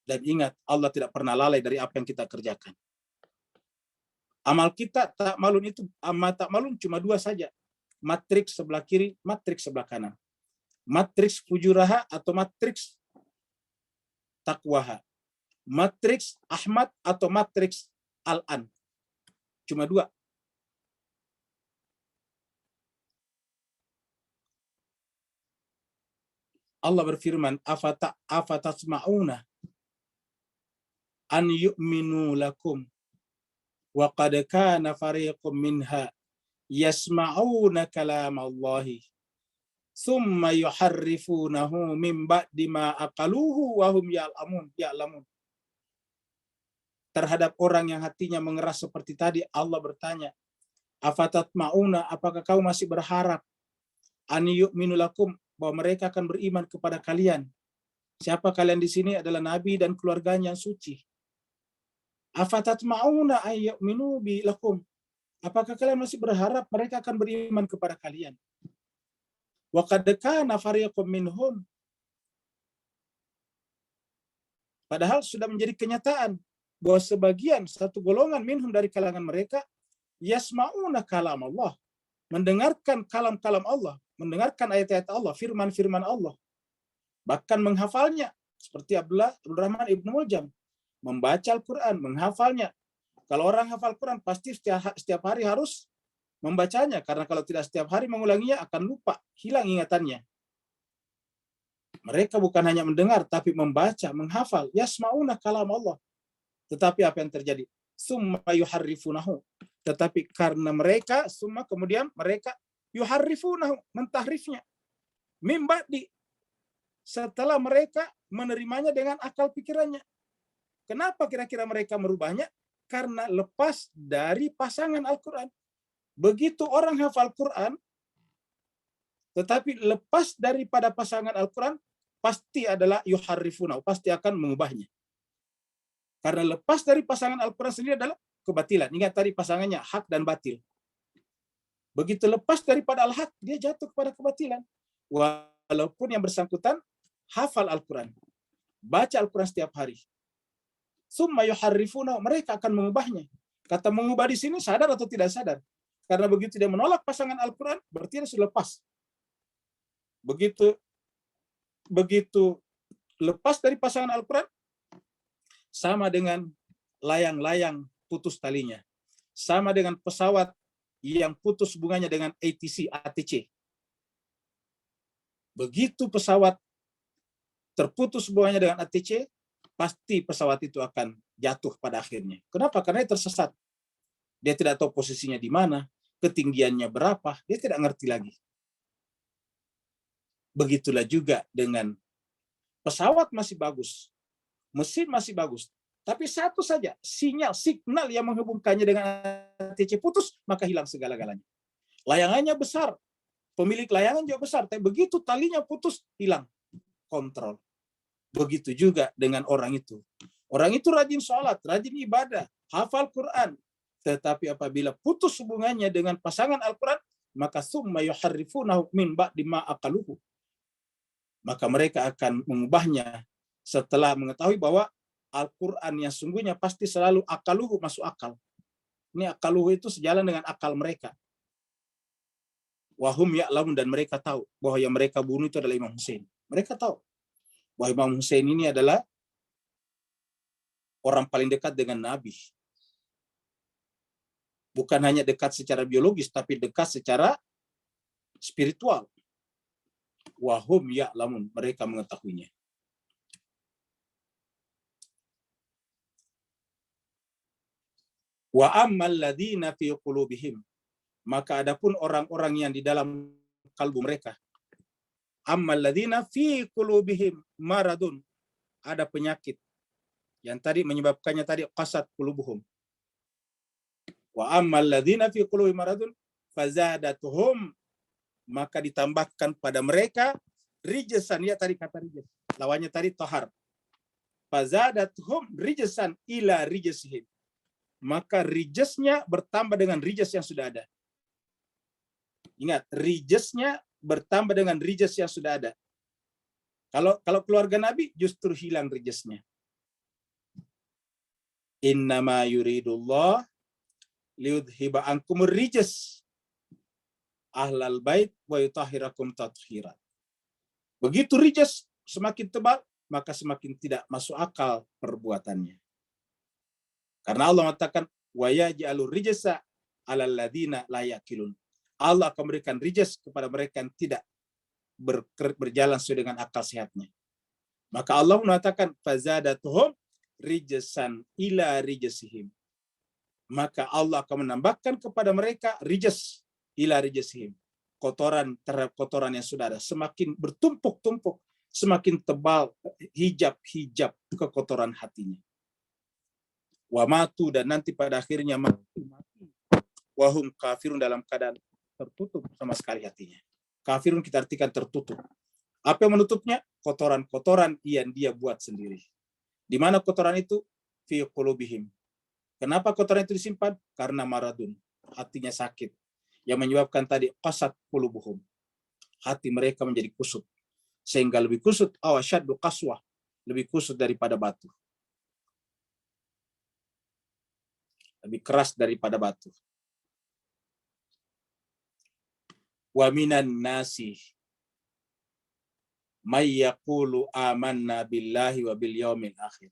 Dan ingat, Allah tidak pernah lalai dari apa yang kita kerjakan. Amal kita tak malun itu, amma tak malun cuma dua saja. Matriks sebelah kiri, matriks sebelah kanan. Matriks fujuraha atau matriks takwaha. Matriks Ahmad atau matriks Al-An. Cuma dua. Allah berfirman, afatasma'una an yu'minu lakum wa qad kana fariqum minha yasma'una kalam Allahi thumma yuharrifunahu min ba'di ma aqaluhu wa hum ya'lamun. Terhadap orang yang hatinya mengeras seperti tadi, Allah bertanya, afatatma'una, apakah kau masih berharap an yu'minu lakum, bahwa mereka akan beriman kepada kalian. Siapa kalian di sini adalah nabi dan keluarganya yang suci. Afatatma'una ay yu'minu bi lakum, apakah kalian masih berharap mereka akan beriman kepada kalian? Wa qad kana fariqum minhum, padahal sudah menjadi kenyataan bahwa sebagian satu golongan minhum dari kalangan mereka yasma'una kalam Allah, mendengarkan kalam-kalam Allah, mendengarkan ayat-ayat Allah, firman-firman Allah, bahkan menghafalnya, seperti Abdurrahman Ibnu Muljam, membaca Al-Quran, menghafalnya. Kalau orang hafal Quran pasti setiap hari harus membacanya, karena kalau tidak setiap hari mengulanginya akan lupa, hilang ingatannya. Mereka bukan hanya mendengar, tapi membaca, menghafal, yasma'una kalam Allah. Tetapi apa yang terjadi? Summa yuharrifunahu. Tetapi karena mereka, kemudian mereka yuharrifunahu, mentahrifnya. Mimba'di, setelah mereka menerimanya dengan akal pikirannya. Kenapa kira-kira mereka merubahnya? Karena lepas dari pasangan Al-Quran. Begitu orang hafal Quran, tetapi lepas daripada pasangan Al-Quran, pasti adalah yuharrifunahu, pasti akan mengubahnya. Karena lepas dari pasangan Al-Quran sendiri adalah kebatilan. Ingat tadi pasangannya hak dan batil. Begitu lepas daripada al-haq, dia jatuh kepada kebatilan. Walaupun yang bersangkutan hafal Al-Quran, baca Al-Quran setiap hari. Summa yuharrifuna, mereka akan mengubahnya. Kata mengubah di sini sadar atau tidak sadar? Karena begitu dia menolak pasangan Al-Quran, berarti dia sudah lepas. Begitu lepas dari pasangan Al-Quran, sama dengan layang-layang putus talinya. Sama dengan pesawat yang putus hubungannya dengan ATC. Begitu pesawat terputus hubungannya dengan ATC, pasti pesawat itu akan jatuh pada akhirnya. Kenapa? Karena dia tersesat. Dia tidak tahu posisinya di mana, ketinggiannya berapa, dia tidak ngerti lagi. Begitulah juga dengan pesawat masih bagus, mesin masih bagus, tapi satu saja signal yang menghubungkannya dengan ATC putus, maka hilang segala-galanya. Layangannya besar, pemilik layangan juga besar, tapi begitu talinya putus, hilang kontrol. Begitu juga dengan orang itu. Orang itu rajin sholat, rajin ibadah, hafal Quran, tetapi apabila putus hubungannya dengan pasangan Al-Quran, maka summa yuharrifunahu min ba'di ma aqaluhu, maka mereka akan mengubahnya setelah mengetahui bahwa Al-Quran yang sungguhnya pasti selalu akaluhu, masuk akal. Ini akaluhu itu sejalan dengan akal mereka. Wahum ya'lamun, dan mereka tahu bahwa yang mereka bunuh itu adalah Imam Hussein. Mereka tahu bahwa Imam Hussein ini adalah orang paling dekat dengan Nabi. Bukan hanya dekat secara biologis, tapi dekat secara spiritual. Wahum ya'lamun, mereka mengetahuinya. Wa ammal ladzina fi qulubihim, maka adapun orang-orang yang di dalam kalbu mereka, ammal ladzina fi qulubihim maradun, ada penyakit yang tadi menyebabkannya tadi qasat qulubuhum. Wa ammal ladzina fi qulubihim maradun fazadatuhum, maka ditambahkan pada mereka rijsan, ya tadi kata rijs, lawannya tadi tahar. Fazadatuhum rijsan ila rijsihim, maka rijsnya bertambah dengan rijs yang sudah ada. Ingat, rijsnya bertambah dengan rijs yang sudah ada. Kalau keluarga Nabi justru hilang rijsnya. Innama yuridullah liyudhiba ankumur rijs ahlal bait wa yutahhirakum tathira. Begitu rijs semakin tebal, maka semakin tidak masuk akal perbuatannya. Karena Allah mengatakan wa yaj'alur rijsa 'alal ladzina la yaqilun. Allah akan memberikan rijas kepada mereka yang tidak berjalan sesuai dengan akal sehatnya. Maka Allah mengatakan fazadatuhum rijsan ila rijsihim. Maka Allah akan menambahkan kepada mereka rijas ila rijsihim. Kotoran terhadap kotoran yang sudah ada. Semakin bertumpuk-tumpuk, semakin tebal hijab kekotoran hatinya. Wa matu, dan nanti pada akhirnya mati. Wahum kafirun, dalam keadaan tertutup sama sekali hatinya. Kafirun kita artikan tertutup. Apa yang menutupnya? Kotoran-kotoran yang dia buat sendiri. Di mana kotoran itu? Fi qulubihim. Kenapa kotoran itu disimpan? Karena maradun. Hatinya sakit. Yang menyebabkan tadi qasat qulubuhum. Hati mereka menjadi kusut. Sehingga lebih kusut, awasyaddu qaswah. Lebih kusut daripada batu. Lebih keras daripada batu. Wa minan nasi may yaqulu amanna billahi wa bil yaumil akhir.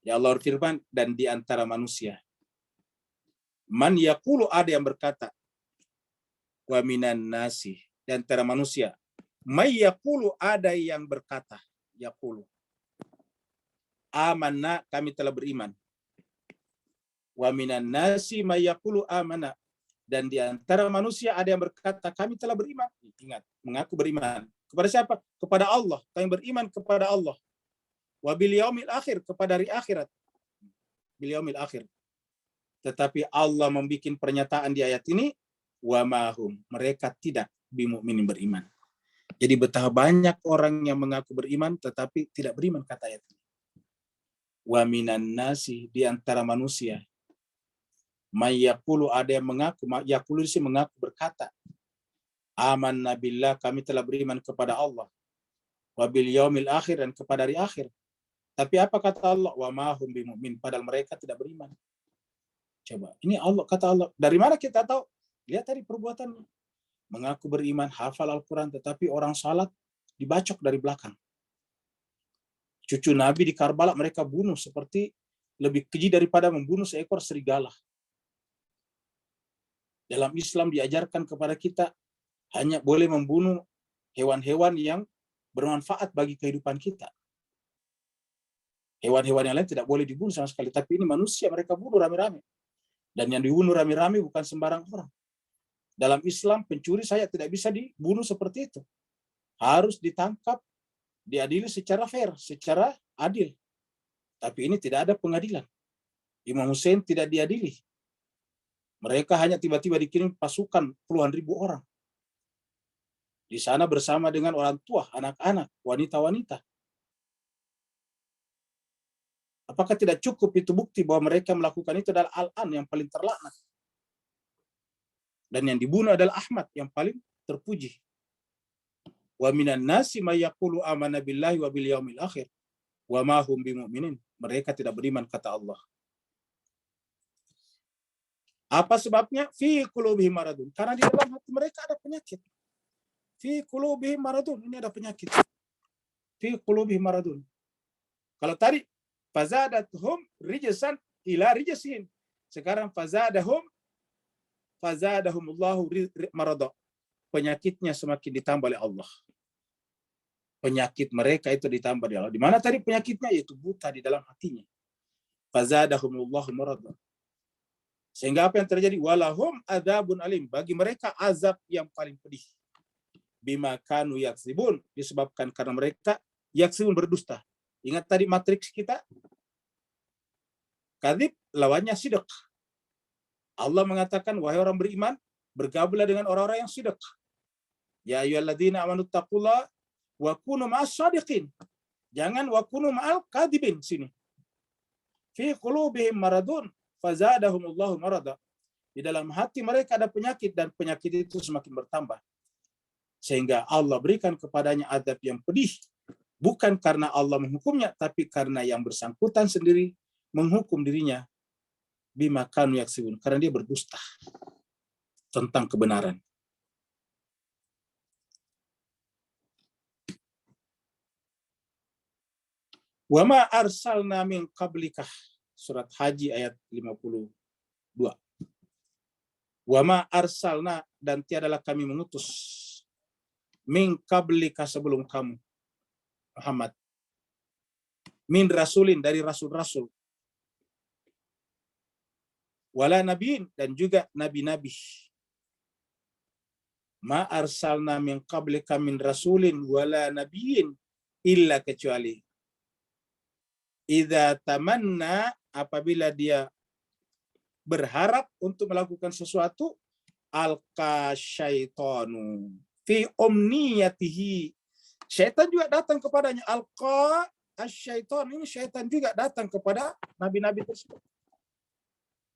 Ya Allah firman, dan di antara manusia man yaqulu, ada yang berkata, wa minan nasi, di antara manusia may yaqulu, ada yang berkata, yaqulu, amanna, kami telah beriman. Wa minan nasi may yaqulu amanna, dan di antara manusia ada yang berkata kami telah beriman. Ingat, mengaku beriman. Kepada siapa? Kepada Allah. Kami beriman kepada Allah. Wa bil yaumil akhir, kepada hari akhirat. Bil yaumil akhir. Tetapi Allah membuat pernyataan di ayat ini, wa mahum, mereka tidak bimu'minin, beriman. Jadi betapa banyak orang yang mengaku beriman tetapi tidak beriman, kata ayat ini. Wa minan nasi, di antara manusia, may yaqulu, ada yang mengaku, yaqulu sih mengaku, berkata, amanna billah, kami telah beriman kepada Allah, wa bil yaumil akhir, dan kepada hari akhir. Tapi apa kata Allah? Wa ma hum bimumin, padahal mereka tidak beriman. Coba, ini Allah, kata Allah. Dari mana kita tahu? Lihat tadi perbuatannya. Mengaku beriman, hafal Al-Quran, tetapi orang salat dibacok dari belakang. Cucu Nabi di Karbala mereka bunuh, seperti lebih keji daripada membunuh seekor serigala. Dalam Islam diajarkan kepada kita hanya boleh membunuh hewan-hewan yang bermanfaat bagi kehidupan kita. Hewan-hewan yang lain tidak boleh dibunuh sama sekali. Tapi ini manusia, mereka bunuh rame-rame. Dan yang dibunuh rame-rame bukan sembarang orang. Dalam Islam pencuri saya tidak bisa dibunuh seperti itu. Harus ditangkap, diadili secara fair, secara adil. Tapi ini tidak ada pengadilan. Imam Hussein tidak diadili. Mereka hanya tiba-tiba dikirim pasukan puluhan ribu orang. Di sana bersama dengan orang tua, anak-anak, wanita-wanita. Apakah tidak cukup itu bukti bahwa mereka melakukan itu adalah Al-An yang paling terlaknat? Dan yang dibunuh adalah Ahmad yang paling terpuji. Wa minan nasi may yaqulu amanna billahi wa bil yaumil akhir wa ma hum bimu'minin. Mereka tidak beriman, kata Allah. Apa sebabnya? Fi qulubihim maradun. Karena di dalam hati mereka ada penyakit. Fi qulubihim maradun. Ini ada penyakit. Fi qulubihim maradun. Kalau tadi fazadathum rijsan ila rijsihim. Sekarang fazadahumullahu marada. Penyakitnya semakin ditambah oleh Allah. Penyakit mereka itu ditambah oleh Allah. Di mana tadi penyakitnya? Yaitu buta di dalam hatinya. Fazadahumullahu marada. Sehingga apa yang terjadi? Walahum adzabun alim. Bagi mereka azab yang paling pedih. Bima kanu yaksibun. Disebabkan karena mereka yaksibun, berdusta. Ingat tadi matriks kita? Kadzib lawannya sidq. Allah mengatakan, wahai orang beriman, bergabunglah dengan orang-orang yang sidq. Ya ayyuhalladzina amanu taqullaha wa kunu ma'as shadiqin. Jangan wa kunu ma'al kadzibin sini. Fi qulubihim maradun fazadahumullahu marada. Di dalam hati mereka ada penyakit, dan penyakit itu semakin bertambah. Sehingga Allah berikan kepadanya azab yang pedih. Bukan karena Allah menghukumnya, tapi karena yang bersangkutan sendiri menghukum dirinya bima kanu yaksibun, karena dia berdusta tentang kebenaran. Wa ma arsalna min qablikah, surat Haji ayat 52. Wa ma arsalna, dan tiadalah kami mengutus, min qablika, sebelum kamu Muhammad, min rasulin, dari rasul-rasul, wala nabiin, dan juga nabi-nabi. Ma arsalna min qablika min rasulin wala nabiin illa, kecuali idza tamanna, apabila dia berharap untuk melakukan sesuatu, alqa syaitanu fi omniyatihi, syaitan juga datang kepadanya. Alqa asyaitan, ini syaitan juga datang kepada nabi-nabi tersebut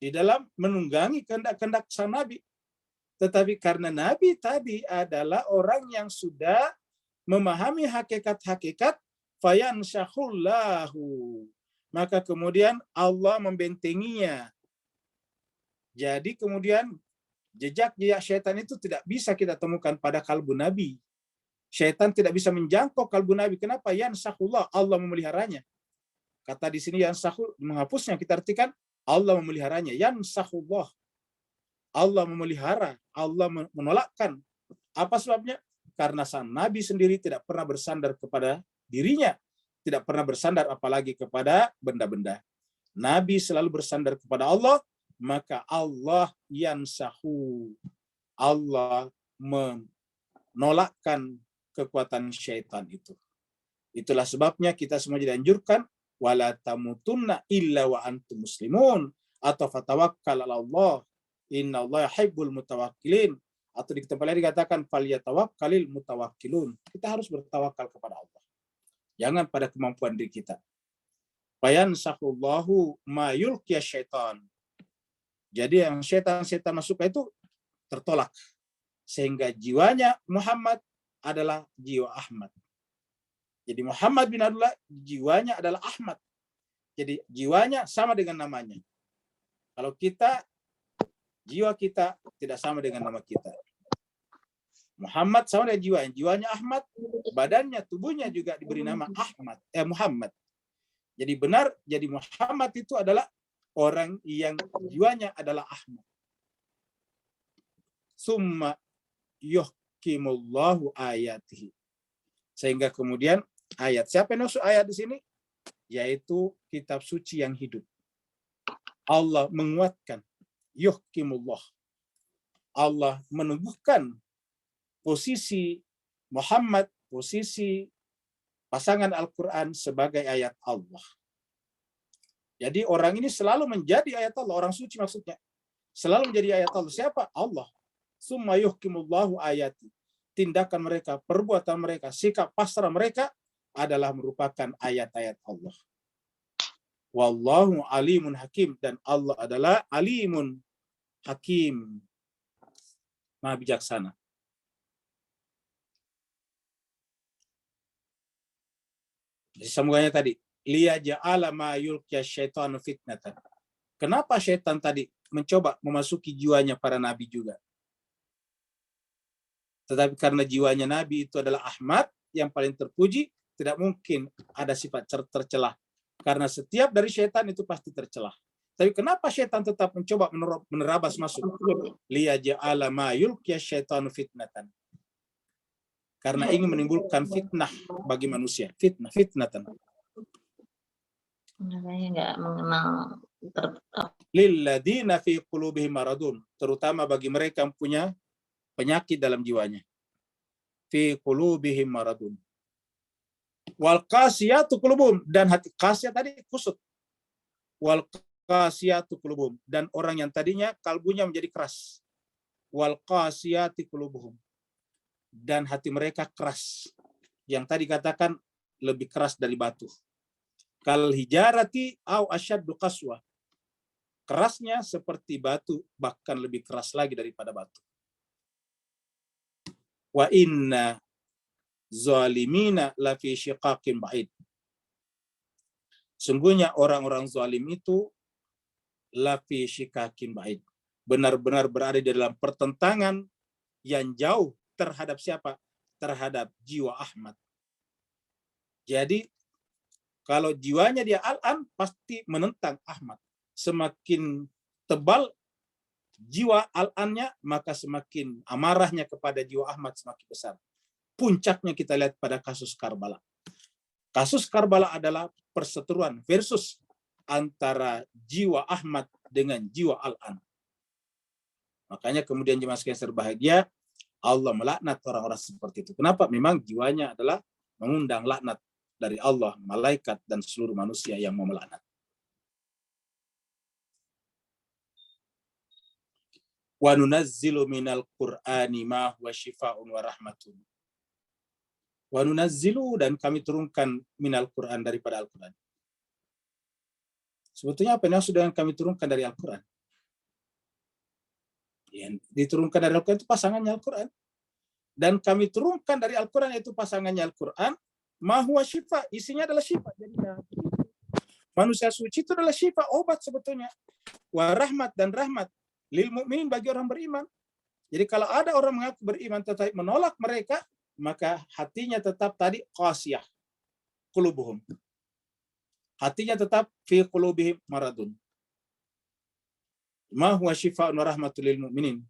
di dalam menunggangi kehendak-kehendak sang nabi. Tetapi karena nabi tadi adalah orang yang sudah memahami hakikat-hakikat, fayansyahullahu, maka kemudian Allah membentenginya. Jadi kemudian jejak-jejak syaitan itu tidak bisa kita temukan pada kalbu nabi. Syaitan tidak bisa menjangkau kalbu nabi. Kenapa? Yansahullah, Allah memeliharanya. Kata di sini yansahul, menghapusnya, kita artikan Allah memeliharanya. Yansahullah, Allah memelihara, Allah menolakkan. Apa sebabnya? Karena sang nabi sendiri tidak pernah bersandar kepada dirinya, tidak pernah bersandar apalagi kepada benda-benda. Nabi selalu bersandar kepada Allah, maka Allah yansahu, Allah menolakkan kekuatan syaitan itu. Itulah sebabnya kita semua dianjurkan, wala tamutunna illa wa antum muslimun, atau fatawakkal 'ala Allah, innallaha yuhibbul mutawakkilin, atau di tempat lain dikatakan falyatawakkalil mutawakkilun. Kita harus bertawakal kepada Allah, jangan pada kemampuan diri kita. Fayansahullahu ma yulqiya syaitan. Jadi yang syaitan masuk itu tertolak, sehingga jiwanya Muhammad adalah jiwa Ahmad. Jadi Muhammad bin Abdullah jiwanya adalah Ahmad. Jadi jiwanya sama dengan namanya. Kalau kita, jiwa kita tidak sama dengan nama kita. Muhammad sama dengan jiwanya Ahmad, badannya, tubuhnya juga diberi nama Ahmad, Muhammad. Jadi benar, jadi Muhammad itu adalah orang yang jiwanya adalah Ahmad. Summa yuhkimullahu ayatihi. Sehingga kemudian ayat, siapa yang maksud ayat di sini? Yaitu kitab suci yang hidup. Allah menguatkan, yuhkimullah, Allah meneguhkan posisi Muhammad, posisi pasangan Al-Quran sebagai ayat Allah. Jadi orang ini selalu menjadi ayat Allah, orang suci maksudnya. Selalu menjadi ayat Allah. Siapa? Allah. Summa yuhkimullahu ayati. Tindakan mereka, perbuatan mereka, sikap pasrah mereka adalah merupakan ayat-ayat Allah. Wallahu alimun hakim, dan Allah adalah alimun hakim, maha bijaksana. Jadi sambungannya tadi, liyaja'ala ma yulqiya syaitanu fitnatan. Kenapa syaitan tadi mencoba memasuki jiwanya para nabi juga? Tetapi karena jiwanya nabi itu adalah Ahmad, yang paling terpuji, tidak mungkin ada sifat tercelah. Karena setiap dari syaitan itu pasti tercelah. Tapi kenapa syaitan tetap mencoba menerabas masuk? Liyaja'ala ma yulqiya syaitanu fitnatan. Karena ingin menimbulkan fitnah bagi manusia. Fitnatan. Makanya nggak mengenal Lilladina fi qulubihim maradun, terutama bagi mereka yang punya penyakit dalam jiwanya. Fi qulubihim maradun. Wal qasiyatu qulubuhum, dan hati qasiyah tadi kusut. Wal qasiyatu qulubuhum, dan orang yang tadinya kalbunya menjadi keras. Wal qasiyati qulubuhum, dan hati mereka keras. Yang tadi katakan lebih keras dari batu. Kal hijarati au asyaddu qaswa. Kerasnya seperti batu, bahkan lebih keras lagi daripada batu. Wa inna zalimina lafi syiqaqin ba'id. Sungguhnya orang-orang zalim itu lafi syiqaqin ba'id. Benar-benar berada di dalam pertentangan yang jauh terhadap siapa? Terhadap jiwa Ahmad. Jadi Kalau jiwanya dia Al-An, pasti menentang Ahmad. Semakin tebal jiwa Al-Annya, maka semakin amarahnya kepada jiwa Ahmad semakin besar. Puncaknya kita lihat pada kasus Karbala. Kasus Karbala adalah perseteruan versus antara jiwa Ahmad dengan jiwa Al-An. Makanya kemudian jemaah sekalian berbahagia, Allah melaknat orang-orang seperti itu. Kenapa? Memang jiwanya adalah mengundang laknat dari Allah, malaikat, dan seluruh manusia yang mau melaknat. Wa nunazzilu minal Qur'ani ma huwa syifaa'un wa rahmatun. Wa nunazzilu, dan kami turunkan minal Qur'an, daripada Al-Qur'an. Sebetulnya apa yang sudah kami turunkan dari Al-Qur'an? Yang diturunkan dari Al-Qur'an itu pasangannya Al-Qur'an. Dan kami turunkan dari Al-Qur'an itu pasangannya Al-Qur'an, ma huwa syifa, isinya adalah syifa. Jadi manusia suci itu adalah syifa, obat sebetulnya. Wa rahmat, dan rahmat lil mu'minin, bagi orang beriman. Jadi kalau ada orang mengaku beriman tetapi menolak mereka, maka hatinya tetap tadi qasiyah qulubuhum. Hatinya tetap fi qulubihim maradun. Ma huwa syifaa'un wa rahmatul lil mu'minin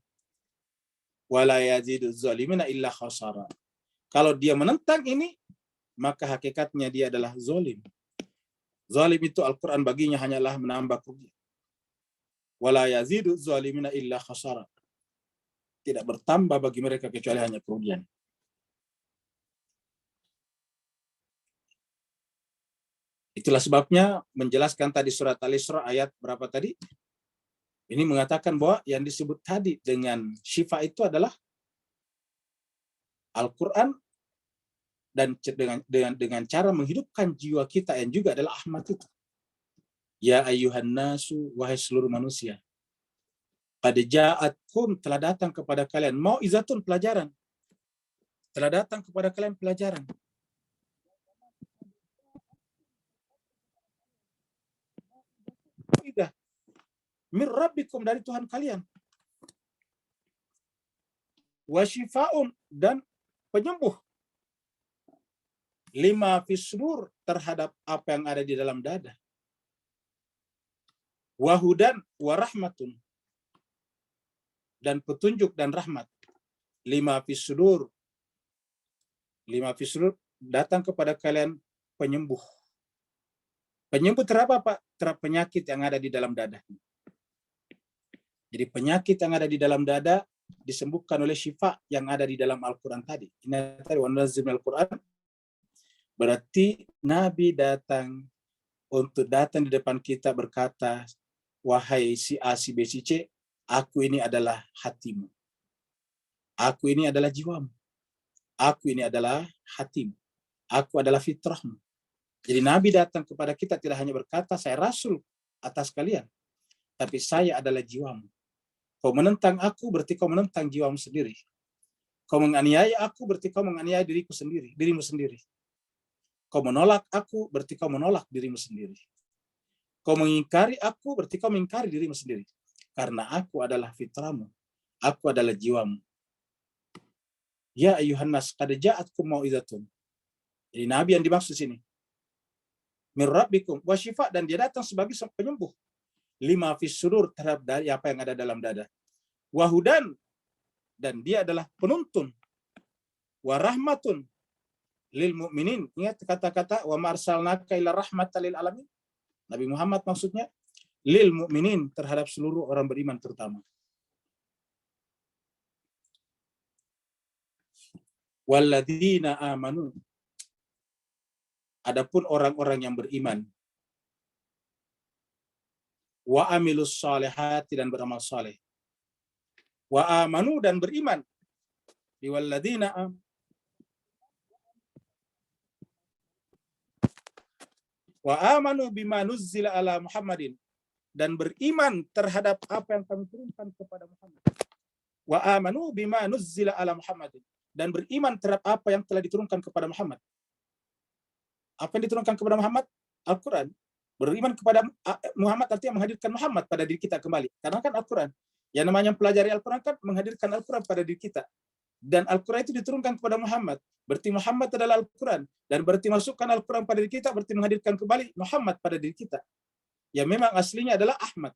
wa la yazidu zalimina illa khasara. Kalau dia menentang ini, maka hakikatnya dia adalah zalim. Zalim itu Al-Qur'an baginya hanyalah menambah kerugian. Wala yazidu zalimina illa khasara. Tidak bertambah bagi mereka kecuali hanya kerugian. Itulah sebabnya menjelaskan tadi surat Al-Isra ayat berapa tadi? Ini mengatakan bahwa yang disebut tadi dengan syifa itu adalah Al-Qur'an, dan dengan cara menghidupkan jiwa kita yang juga adalah Ahmad itu. Ya ayyuhan nasu, wahai seluruh manusia. Qad ja'atkum, telah datang kepada kalian. Mau'izatun, pelajaran. Telah datang kepada kalian pelajaran. Mir rabbikum, dari Tuhan kalian. Wa syifaun, dan penyembuh. Lima fisdur, terhadap apa yang ada di dalam dada. Wahudan wa rahmatun, dan petunjuk dan rahmat. Lima fisdur datang kepada kalian penyembuh. Penyembuh terhadap apa? Terhadap penyakit yang ada di dalam dada. Jadi penyakit yang ada di dalam dada disembuhkan oleh syifa yang ada di dalam Al-Quran tadi. Ini tadi wa nazzil Al-Quran. Berarti Nabi datang di depan kita berkata, wahai si A, si B, si C, aku ini adalah hatimu. Aku ini adalah jiwamu. Aku ini adalah hatimu. Aku adalah fitrahmu. Jadi Nabi datang kepada kita tidak hanya berkata, saya rasul atas kalian, tapi saya adalah jiwamu. Kau menentang aku, berarti kau menentang jiwamu sendiri. Kau menganiaya aku, berarti kau menganiaya dirimu sendiri. Kau menolak aku, berarti kau menolak dirimu sendiri. Kau mengingkari aku, berarti kau mengingkari dirimu sendiri. Karena aku adalah fitrahmu. Aku adalah jiwamu. Ya ayyuhan nas, qad ja'atkum mau'izatun. Jadi Nabi yang dimaksud sini. Mir rabbikum wa syifa, dan dia datang sebagai penyembuh. Lima fis sudur, terhadap dari apa yang ada dalam dada. Wahudan, dan dia adalah penuntun. Wa rahmatun lil mu'minin. Ingat kata-kata wa marsalnaka ila rahmatan lil alamin. Nabi Muhammad maksudnya lil mu'minin, terhadap seluruh orang beriman terutama. Walladzina amanu, adapun orang-orang yang beriman, wa amilus salihati, dan beramal saleh. Wa amanu, dan beriman. Walladzina wa amanu bima nuzzila ala Muhammadin, dan beriman terhadap apa yang kami turunkan kepada Muhammad. Wa amanu bima nuzzila ala Muhammadin, dan beriman terhadap apa yang telah diturunkan kepada Muhammad. Apa yang diturunkan kepada Muhammad? Al-Quran. Beriman kepada Muhammad artinya menghadirkan Muhammad pada diri kita kembali. Karena kan Al-Quran. Yang namanya pelajari Al-Quran kan menghadirkan Al-Quran pada diri kita. Dan Al-Quran itu diturunkan kepada Muhammad. Berarti Muhammad adalah Al-Quran. Dan berarti masukkan Al-Quran pada diri kita, berarti menghadirkan kembali Muhammad pada diri kita. Ya memang aslinya adalah Ahmad.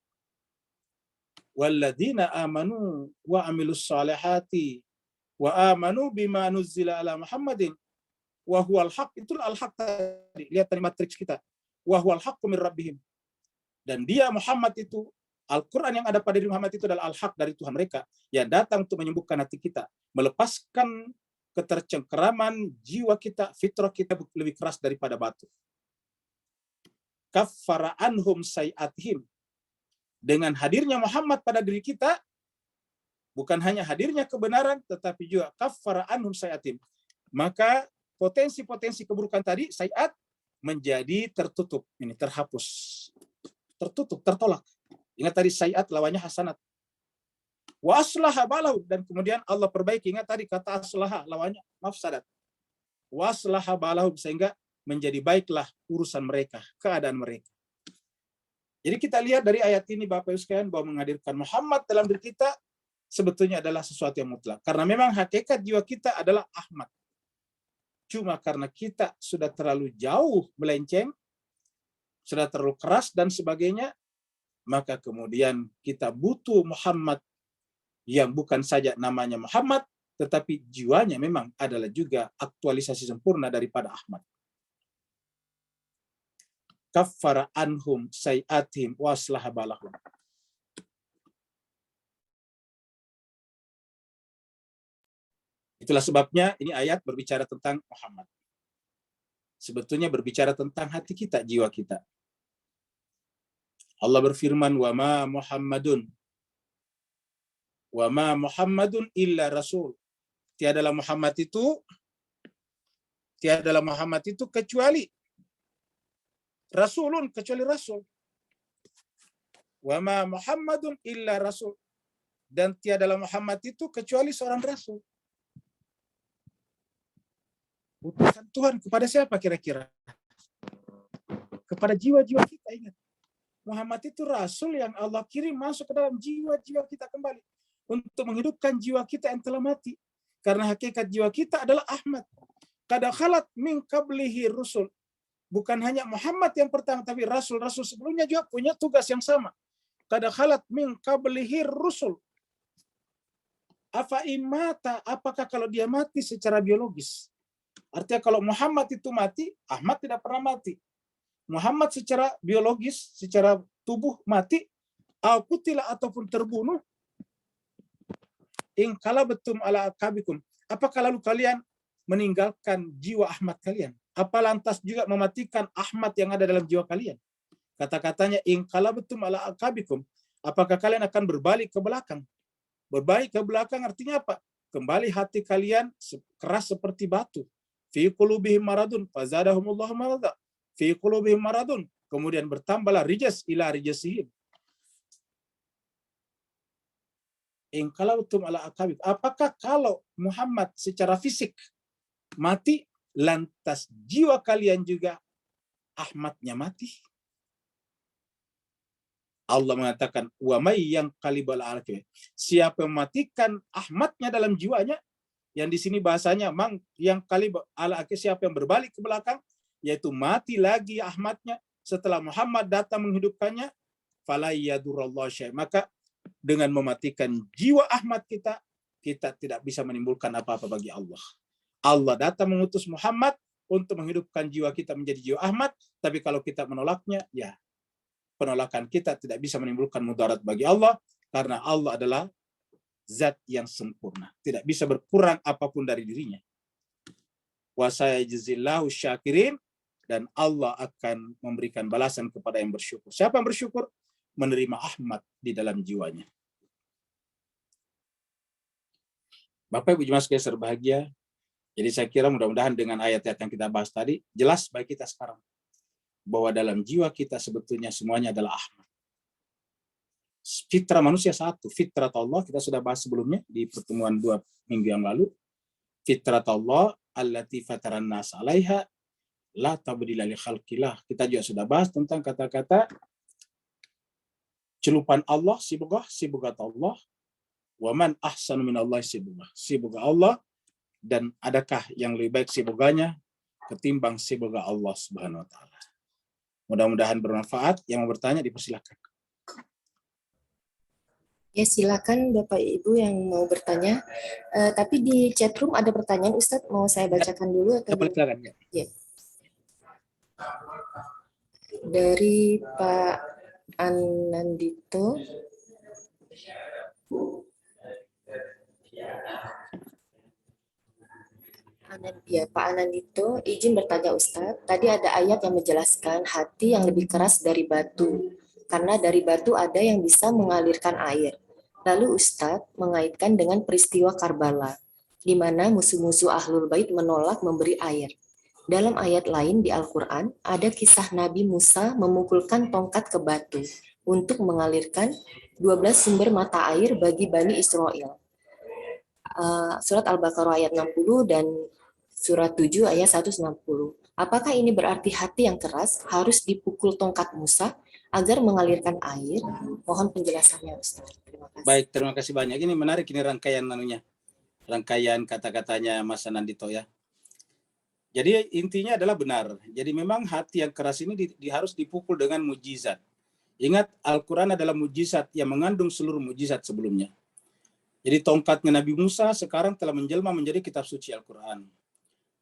Walladzina amanu wa amilus salihati wa amanu bima nuzzila ala Muhammadin wa huwal haq. Itulah al-haq tadi. Lihat tadi matriks kita. Wa huwal haqqu min rabbihim. Dan dia Muhammad itu, Al-Quran yang ada pada diri Muhammad itu adalah al-haq dari Tuhan mereka yang datang untuk menyembuhkan hati kita, melepaskan ketercengkeraman jiwa kita, fitrah kita lebih keras daripada batu. Kaffara anhum sayi'atihim. Dengan hadirnya Muhammad pada diri kita, bukan hanya hadirnya kebenaran, tetapi juga kaffara anhum sayi'atihim. Maka potensi-potensi keburukan tadi, sayi'at, menjadi tertutup. Ini terhapus. Tertutup, tertolak. Ingat tadi sayi'at lawannya hasanat. Wa aslaha balahu, dan kemudian Allah perbaiki. Ingat tadi kata aslaha lawannya mafsadat. Wa aslaha balahu, sehingga menjadi baiklah urusan mereka, keadaan mereka. Jadi kita lihat dari ayat ini Bapak Ibu sekalian bahwa menghadirkan Muhammad dalam diri kita sebetulnya adalah sesuatu yang mutlak. Karena memang hakikat jiwa kita adalah Ahmad. Cuma karena kita sudah terlalu jauh melenceng, sudah terlalu keras dan sebagainya, maka kemudian kita butuh Muhammad yang bukan saja namanya Muhammad, tetapi jiwanya memang adalah juga aktualisasi sempurna daripada Ahmad. Kaffara anhum sayi'atihim wa aslaha balahum. Itulah sebabnya ini ayat berbicara tentang Muhammad. Sebetulnya berbicara tentang hati kita, jiwa kita. Allah berfirman, wa ma Muhammadun illa rasul. Tiadalah Muhammad itu kecuali rasulun, kecuali rasul. Wa ma Muhammadun illa rasul. Dan tiadalah Muhammad itu kecuali seorang rasul. Utusan Tuhan kepada siapa kira-kira? Kepada jiwa-jiwa kita, ingat. Muhammad itu rasul yang Allah kirim masuk ke dalam jiwa-jiwa kita kembali untuk menghidupkan jiwa kita yang telah mati. Karena hakikat jiwa kita adalah Ahmad. Qad khalat min qablihi rusul. Bukan hanya Muhammad yang pertama, tapi rasul-rasul sebelumnya juga punya tugas yang sama. Qad khalat min qablihi rusul. Afa imata, apakah kalau dia mati secara biologis? Artinya kalau Muhammad itu mati, Ahmad tidak pernah mati. Muhammad secara biologis, secara tubuh mati, al-qutila ataupun terbunuh, in qalabtum ala akabikum. Apakah lalu kalian meninggalkan jiwa Ahmad kalian? Apa lantas juga mematikan Ahmad yang ada dalam jiwa kalian? Kata-katanya in qalabtum ala akabikum. Apakah kalian akan berbalik ke belakang? Berbalik ke belakang artinya apa? Kembali hati kalian keras seperti batu. Fi qulubihim maradun fazadahumullahu marada. Fi qulubihim maradun, kemudian bertambahlah rijas ila rijasihim. In qalabtum ala akabik. Apakah kalau Muhammad secara fisik mati, lantas jiwa kalian juga Ahmadnya mati? Allah mengatakan, wa may yang qalibal alaqi. Siapa yang mematikan Ahmadnya dalam jiwanya, yang di sini bahasanya mang yang qalib ala akhi, siapa yang berbalik ke belakang, yaitu mati lagi Ahmadnya setelah Muhammad datang menghidupkannya, fala yadurallahu syai'. Maka dengan mematikan jiwa Ahmad kita, kita tidak bisa menimbulkan apa-apa bagi Allah. Allah datang mengutus Muhammad untuk menghidupkan jiwa kita menjadi jiwa Ahmad, tapi kalau kita menolaknya, ya penolakan kita tidak bisa menimbulkan mudarat bagi Allah, karena Allah adalah zat yang sempurna, tidak bisa berkurang apapun dari dirinya. Wa sayajzillahu syakirin, dan Allah akan memberikan balasan kepada yang bersyukur. Siapa yang bersyukur? Menerima Ahmad di dalam jiwanya. Bapak Ibu jemaah sekalian berbahagia, jadi saya kira mudah-mudahan dengan ayat-ayat yang kita bahas tadi jelas bagi kita sekarang bahwa dalam jiwa kita sebetulnya semuanya adalah Ahmad. Fitrah manusia satu, fitrah Allah, kita sudah bahas sebelumnya di pertemuan 2 minggu yang lalu. Fitrah Allah allati fataran nas 'alaiha la tabdila li khalqillah. Kita juga sudah bahas tentang kata-kata celupan Allah, sibghah Allah, Waman ahsanu minallahi sibugha. Sibugha Allah, dan adakah yang lebih baik sibuganya ketimbang sibugha Allah Subhanahu wa taala. Mudah-mudahan bermanfaat. Yang mau bertanya dipersilakan. Ya, silakan Bapak Ibu yang mau bertanya. Tapi di chat room ada pertanyaan, Ustadz. Mau saya bacakan dulu atau gimana? Silakan, ya. Ya. Dari Pak Anandito. Ya, Pak Anandito, izin bertanya Ustadz. Tadi ada ayat yang menjelaskan hati yang lebih keras dari batu. Karena dari batu ada yang bisa mengalirkan air. Lalu Ustadz mengaitkan dengan peristiwa Karbala, di mana musuh-musuh Ahlul Bait menolak memberi air. Dalam ayat lain di Al-Quran, ada kisah Nabi Musa memukulkan tongkat ke batu untuk mengalirkan 12 sumber mata air bagi Bani Israel. Surat Al-Baqarah ayat 60 dan Surat 7 ayat 160. Apakah ini berarti hati yang keras harus dipukul tongkat Musa agar mengalirkan air? Mohon penjelasannya, Ustaz. Terima kasih. Baik, terima kasih banyak. Ini menarik, ini rangkaian kata-katanya Mas Anandito ya. Jadi intinya adalah benar. Jadi memang hati yang keras ini harus dipukul dengan mujizat. Ingat, Al-Quran adalah mujizat yang mengandung seluruh mujizat sebelumnya. Jadi tongkatnya Nabi Musa sekarang telah menjelma menjadi kitab suci Al-Quran.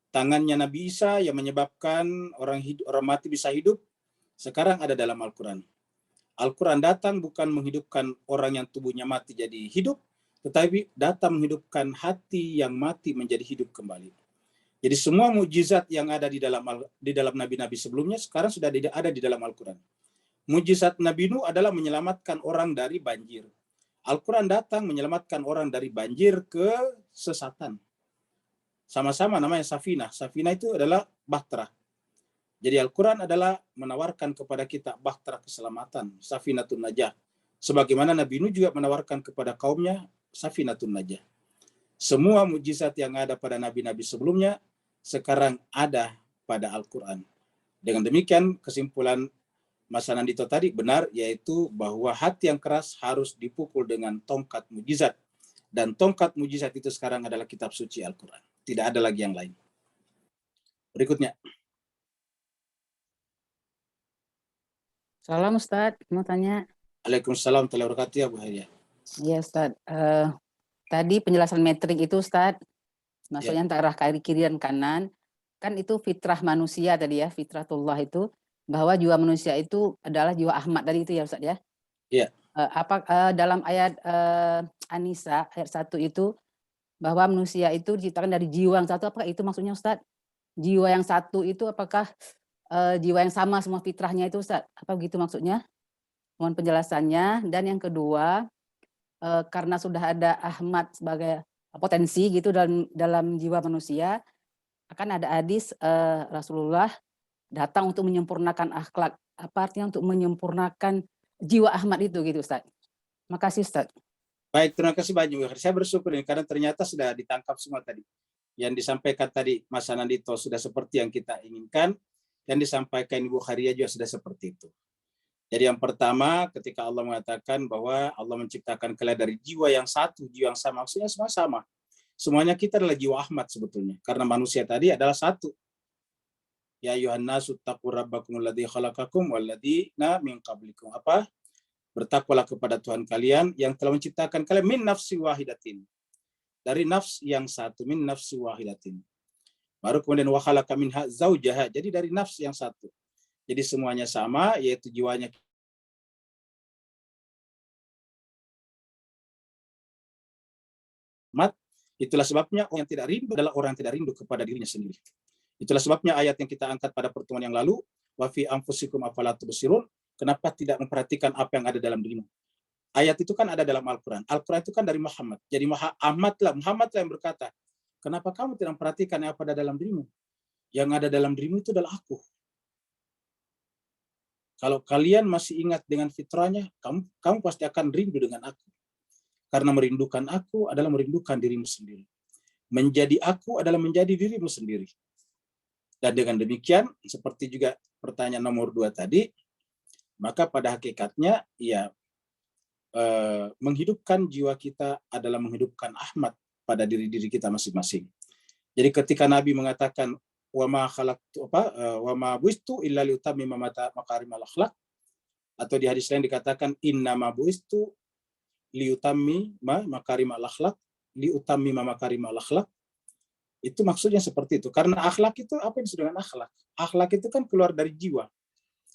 Tangannya Nabi Isa yang menyebabkan orang mati bisa hidup, sekarang ada dalam Al-Quran. Al-Quran datang bukan menghidupkan orang yang tubuhnya mati jadi hidup, tetapi datang menghidupkan hati yang mati menjadi hidup kembali. Jadi semua mujizat yang ada di dalam nabi-nabi sebelumnya sekarang sudah ada di dalam Al-Quran. Mujizat Nabi Nuh adalah menyelamatkan orang dari banjir. Al-Quran datang menyelamatkan orang dari banjir kesesatan. Sama-sama namanya Safinah. Safinah itu adalah bahtera. Jadi Al-Quran adalah menawarkan kepada kita bahtera keselamatan, Safinatun Najah. Sebagaimana Nabi Nuh juga menawarkan kepada kaumnya Safinatun Najah. Semua mujizat yang ada pada nabi-nabi sebelumnya sekarang ada pada Al-Quran. Dengan demikian kesimpulan Mas Anandito tadi benar, yaitu bahwa hati yang keras harus dipukul dengan tongkat mujizat. Dan tongkat mujizat itu sekarang adalah kitab suci Al-Quran. Tidak ada lagi yang lain. Berikutnya. Salam Ustadz, mau tanya. Waalaikumsalam warahmatullahi wabarakatuh ya Bu Haria. Iya Ustadz, tadi penjelasan metrik itu Ustadz, maksudnya antara kiri dan kanan, kan itu fitrah manusia tadi ya, fitratullah itu, bahwa jiwa manusia itu adalah jiwa Ahmad tadi itu ya Ustadz ya? Iya. Dalam ayat An-Nisa, ayat 1 itu, bahwa manusia itu diciptakan dari jiwa yang satu, apakah itu maksudnya Ustadz? Jiwa yang satu itu apakah jiwa yang sama semua fitrahnya itu Ustadz? Apa begitu maksudnya? Mohon penjelasannya. Dan yang kedua, karena sudah ada Ahmad sebagai potensi gitu dalam jiwa manusia, akan ada hadis Rasulullah datang untuk menyempurnakan akhlak. Apa artinya untuk menyempurnakan jiwa Ahmad itu gitu Ustadz? Makasih Ustadz. Baik, terima kasih banyak. Saya bersyukur ini karena ternyata sudah ditangkap semua tadi. Yang disampaikan tadi Mas Anandito sudah seperti yang kita inginkan, yang disampaikan Ibu Haria juga sudah seperti itu. Jadi yang pertama, ketika Allah mengatakan bahwa Allah menciptakan kalian dari jiwa yang satu, jiwa yang sama, maksudnya semua sama. Semuanya kita adalah jiwa Ahmad sebetulnya, karena manusia tadi adalah satu. Ya ayuhan nasu taqu rabbakumul ladzi khalaqakum walladzina min qablikum. Apa? Bertakwalah kepada Tuhan kalian yang telah menciptakan kalian min nafsi wahidatin. Dari nafs yang satu, min nafsi wahidatin. Baru kemudian wa khalaqa minha zaujaha. Jadi dari nafs yang satu. Jadi semuanya sama, yaitu jiwanya. Itulah sebabnya orang yang tidak rindu adalah orang yang tidak rindu kepada dirinya sendiri. Itulah sebabnya ayat yang kita angkat pada pertemuan yang lalu, wa fi anfusikum afala tubsirun, kenapa tidak memperhatikan apa yang ada dalam dirimu? Ayat itu kan ada dalam Al-Quran. Al-Quran itu kan dari Muhammad. Jadi Muhammad lah yang berkata, kenapa kamu tidak memperhatikan apa ada dalam dirimu? Yang ada dalam dirimu itu adalah aku. Kalau kalian masih ingat dengan fitrahnya, kamu pasti akan rindu dengan aku. Karena merindukan aku adalah merindukan dirimu sendiri. Menjadi aku adalah menjadi dirimu sendiri. Dan dengan demikian, seperti juga pertanyaan nomor 2 tadi, maka pada hakikatnya, ya menghidupkan jiwa kita adalah menghidupkan Ahmad pada diri-diri kita masing-masing. Jadi ketika Nabi mengatakan wa ma buistu illa liutammima makarimal akhlaq, atau di hadis lain dikatakan innama buistu liutammima makarimal akhlaq, liutammima makarimal akhlaq, itu maksudnya seperti itu. Karena akhlak itu apa yang disebut dengan akhlak? Akhlak itu kan keluar dari jiwa.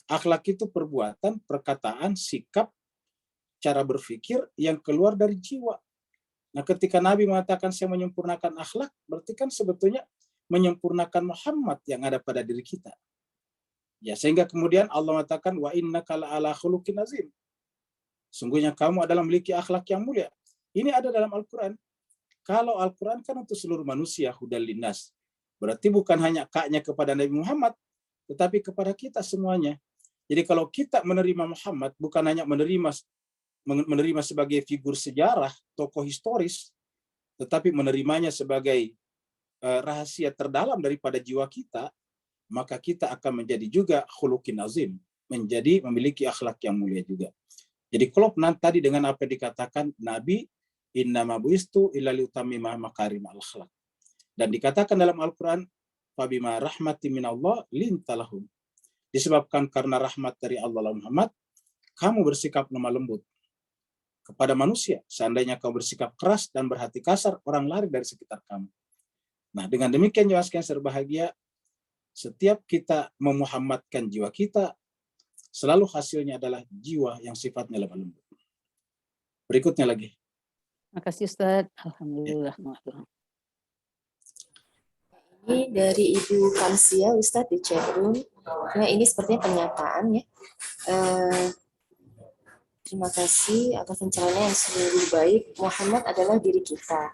Akhlak itu perbuatan, perkataan, sikap, cara berpikir yang keluar dari jiwa. Nah, ketika Nabi mengatakan saya menyempurnakan akhlak, berarti kan sebetulnya menyempurnakan Muhammad yang ada pada diri kita. Ya, sehingga kemudian Allah mengatakan wa innaka la'ala khuluqin azim. Sungguhnya kamu adalah memiliki akhlak yang mulia. Ini ada dalam Al-Qur'an. Kalau Al-Qur'an kan untuk seluruh manusia, hudal linnas. Berarti bukan hanya kaknya kepada Nabi Muhammad, tetapi kepada kita semuanya. Jadi kalau kita menerima Muhammad, bukan hanya menerima sebagai figur sejarah, tokoh historis, tetapi menerimanya sebagai rahasia terdalam daripada jiwa kita, maka kita akan menjadi juga khuluqin azim, menjadi memiliki akhlak yang mulia juga. Jadi klop tadi dengan apa yang dikatakan Nabi, innama buistu illa liutammima makarimal akhlaq. Dan dikatakan dalam Al-Quran, fabima rahmati minallah lintalahum. Disebabkan karena rahmat dari Allah Muhammad, kamu bersikap lemah lembut kepada manusia. Seandainya kamu bersikap keras dan berhati kasar, orang lari dari sekitar kamu. Nah, dengan demikian jemaah sekalian berbahagia, setiap kita memuhammadkan jiwa kita, selalu hasilnya adalah jiwa yang sifatnya lemah lembut. Berikutnya lagi. Makasih Ustaz. Alhamdulillah. Ini dari Ibu Kamsia, Ustadz di chatroom. Nah, ini sepertinya pernyataan ya. Terima kasih atas pencerahannya yang sungguh baik. Muhammad adalah diri kita.